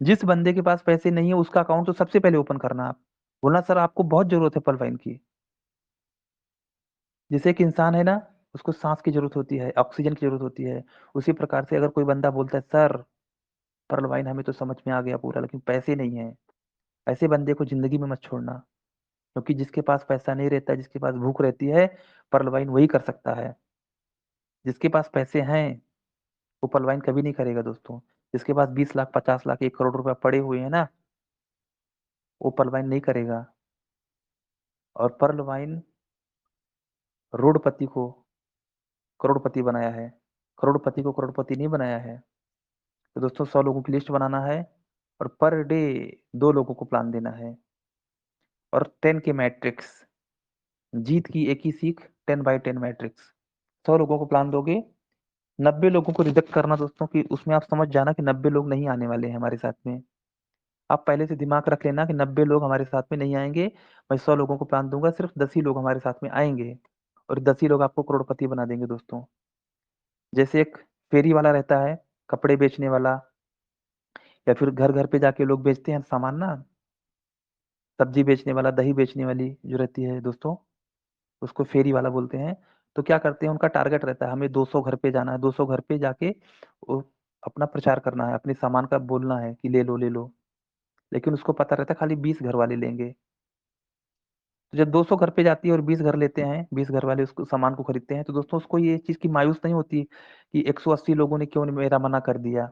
Speaker 1: जिस बंदे के पास पैसे नहीं है उसका अकाउंट तो सबसे पहले ओपन करना आप। बोलना सर आपको बहुत ज़रूरत है पर्ल वाइन की। जैसे एक इंसान है ना, उसको साँस की ज़रूरत होती है, ऑक्सीजन की ज़रूरत होती है, उसी प्रकार से अगर कोई बंदा बोलता है सर पर्ल वाइन हमें तो समझ में आ गया पूरा लेकिन पैसे नहीं हैं, ऐसे बंदे को ज़िंदगी में मत छोड़ना। क्योंकि जिसके पास पैसा नहीं रहता है, जिसके पास भूख रहती है, पर्ल वाइन वही कर सकता है। जिसके पास पैसे हैं, वो पर्ल वाइन कभी नहीं करेगा दोस्तों। जिसके पास 20 लाख, 50 लाख, 1 करोड़ रुपए पड़े हुए हैं ना, वो पर्ल वाइन नहीं करेगा। और पर्ल वाइन रोडपति को करोड़पति बनाया है, करोड़पति को करोड़पति नहीं बनाया है। तो दोस्तों 100 लोगों की लिस्ट बनाना है और पर डे 2 लोगों को प्लान देना है और 10 के मैट्रिक्स, जीत की एक ही सीख, 10 बाय 10 मैट्रिक्स। 100 लोगों को प्लान दोगे, 90 लोगों को रिजेक्ट करना दोस्तों, कि उसमें आप समझ जाना कि 90 लोग नहीं आने वाले हैं हमारे साथ में। आप पहले से दिमाग रख लेना कि 90 लोग हमारे साथ में नहीं आएंगे, मैं 100 लोगों को प्लान दूंगा, सिर्फ 10 ही लोग हमारे साथ में आएंगे और 10 ही लोग आपको करोड़पति बना देंगे दोस्तों। जैसे एक फेरी वाला रहता है, कपड़े बेचने वाला, या फिर घर घर पे जाके लोग बेचते हैं सामान ना, सब्जी बेचने वाला, दही बेचने वाली जो रहती है दोस्तों, उसको फेरी वाला बोलते हैं। तो क्या करते हैं, उनका टारगेट रहता है हमें 200 घर पे जाना है, 200 घर पे जाके वो अपना प्रचार करना है, अपने सामान का बोलना है कि ले लो ले लो। लेकिन उसको पता रहता है खाली 20 घर वाले लेंगे। तो जब 200 घर पे जाती है और 20 घर लेते हैं, 20 घर वाले उसको सामान को खरीदते हैं, तो दोस्तों उसको ये चीज की मायूस नहीं होती कि 180 लोगों ने क्यों मेरा मना कर दिया,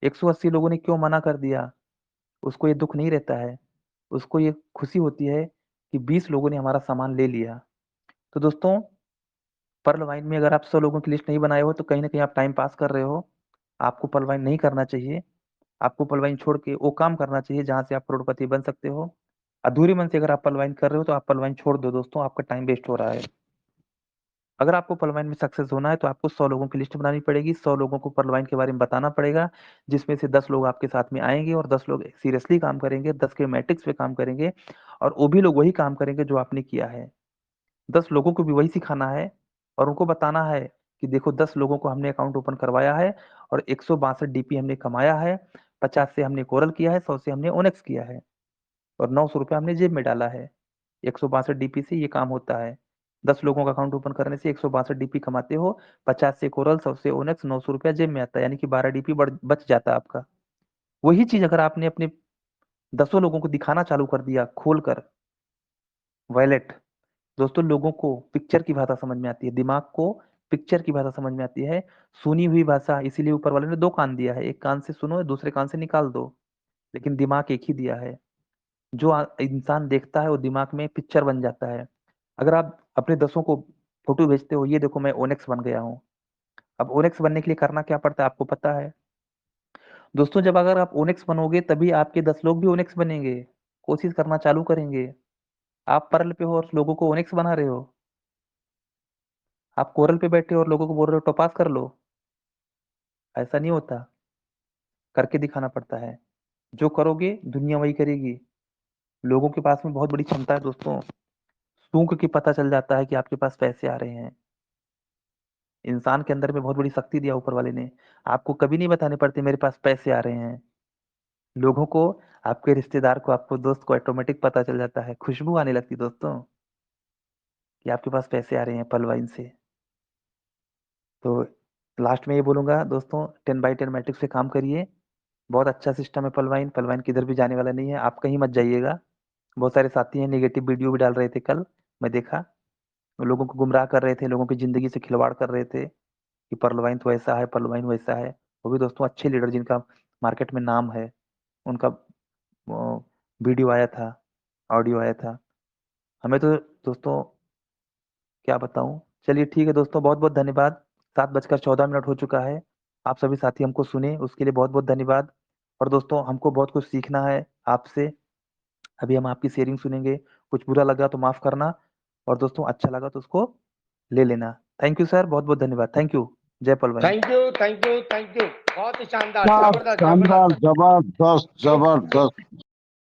Speaker 1: 180 लोगों ने क्यों मना कर दिया। उसको ये दुख नहीं रहता है, उसको ये खुशी होती है कि 20 लोगों ने हमारा सामान ले लिया। तो दोस्तों, पर्ल वाइन में अगर आप 100 लोगों की लिस्ट नहीं बनाए हो तो कहीं ना कहीं आप टाइम पास कर रहे हो। आपको पर्ल वाइन नहीं करना चाहिए। आपको पर्ल वाइन छोड़ के वो काम करना चाहिए जहां से आप करोड़पति बन सकते हो। अधूरे मन से अगर आप पर्ल वाइन कर रहे हो तो आप पर्ल वाइन छोड़ दो दोस्तों, आपका टाइम वेस्ट हो रहा है। अगर आपको पर्ल वाइन में सक्सेस होना है तो आपको 100 लोगों की लिस्ट बनानी पड़ेगी, 100 लोगों को पर्ल वाइन के बारे में बताना पड़ेगा, जिसमें से 10 लोग आपके साथ में आएंगे और 10 लोग सीरियसली काम करेंगे, 10 के मैट्रिक्स पे काम करेंगे, और वो भी लोग वही काम करेंगे जो आपने किया है। 10 लोगों को भी वही सिखाना है और उनको बताना है कि देखो 10 लोगों को हमने अकाउंट ओपन करवाया है और 162 डीपी हमने कमाया है, 50 से हमने कोरल किया है, 100 से हमने ओनेक्स किया है और 900 रुपया हमने जेब में डाला है। 162 डीपी से ये काम होता है। 10 लोगों का अकाउंट ओपन करने से 162 डीपी कमाते हो, 50 से कोरल, 100 से ओनेक्स, 900 रुपया जेब में आता है, यानी कि 12 डीपी बच जाता है आपका। वही चीज अगर आपने अपने 10 लोगों को दिखाना चालू कर दिया खोल कर वॉलेट, दोस्तों लोगों को पिक्चर की भाषा समझ में आती है, दिमाग को पिक्चर की भाषा समझ में आती है। सुनी हुई भाषा, इसीलिए ऊपर वाले ने 2 कान दिया है, एक कान से सुनो दूसरे कान से निकाल दो, लेकिन दिमाग एक ही दिया है। जो इंसान देखता है वो दिमाग में पिक्चर बन जाता है। अगर आप अपने 10 को फोटो भेजते हो, ये देखो मैं ओनेक्स बन गया हूँ। अब ओनेक्स बनने के लिए करना क्या पड़ता है आपको पता है दोस्तों। जब अगर आप ओनेक्स बनोगे तभी आपके 10 लोग भी ओनेक्स बनेंगे, कोशिश करना चालू करेंगे। आप पर्ल पे हो और लोगों को ओनेक्स बना रहे हो, आप कोरल पे बैठे हो और लोगों को बोल रहे हो टोपास कर लो, ऐसा नहीं होता। करके दिखाना पड़ता है। जो करोगे दुनिया वही करेगी। लोगों के पास में बहुत बड़ी क्षमता है दोस्तों, सूंघ के पता चल जाता है कि आपके पास पैसे आ रहे हैं। इंसान के अंदर में बहुत बड़ी शक्ति दिया ऊपर वाले ने, आपको कभी नहीं बताने पड़ते मेरे पास पैसे आ रहे हैं। लोगों को, आपके रिश्तेदार को, आपको दोस्त को ऑटोमेटिक पता चल जाता है, खुशबू आने लगती दोस्तों कि आपके पास पैसे आ रहे हैं पलवाइन से। तो लास्ट में ये बोलूंगा दोस्तों, 10x10 मैट्रिक्स से काम करिए। बहुत अच्छा सिस्टम है पलवाइन, पलवाइन किधर भी जाने वाला नहीं है, आप कहीं मत जाइएगा। बहुत सारे साथी हैं नेगेटिव वीडियो भी डाल रहे थे कल, मैं देखा। वो लोगों को गुमराह कर रहे थे, लोगों की जिंदगी से खिलवाड़ कर रहे थे कि परलवाइन तो ऐसा है, परलवाइन वैसा है। वो भी दोस्तों अच्छे लीडर जिनका मार्केट में नाम है, उनका वीडियो आया था, ऑडियो आया था। हमें तो दोस्तों क्या बताऊं। चलिए ठीक है दोस्तों, बहुत बहुत धन्यवाद। 7:14 हो चुका है। आप सभी साथी हमको सुने उसके लिए बहुत बहुत धन्यवाद। और दोस्तों हमको बहुत कुछ सीखना है आपसे। अभी हम आपकी शेयरिंग सुनेंगे, कुछ बुरा लगा तो माफ करना, और दोस्तों अच्छा लगा तो उसको ले लेना। थैंक यू सर, बहुत बहुत धन्यवाद, थैंक यू। जय पलवाइन।
Speaker 2: Thank you, thank you, thank you. बहुत ही शानदार,
Speaker 3: शानदार,
Speaker 2: जबरदस्त,
Speaker 3: शानदार,
Speaker 2: जबरदस्त।
Speaker 3: जबरदस्त, जबरदस्त।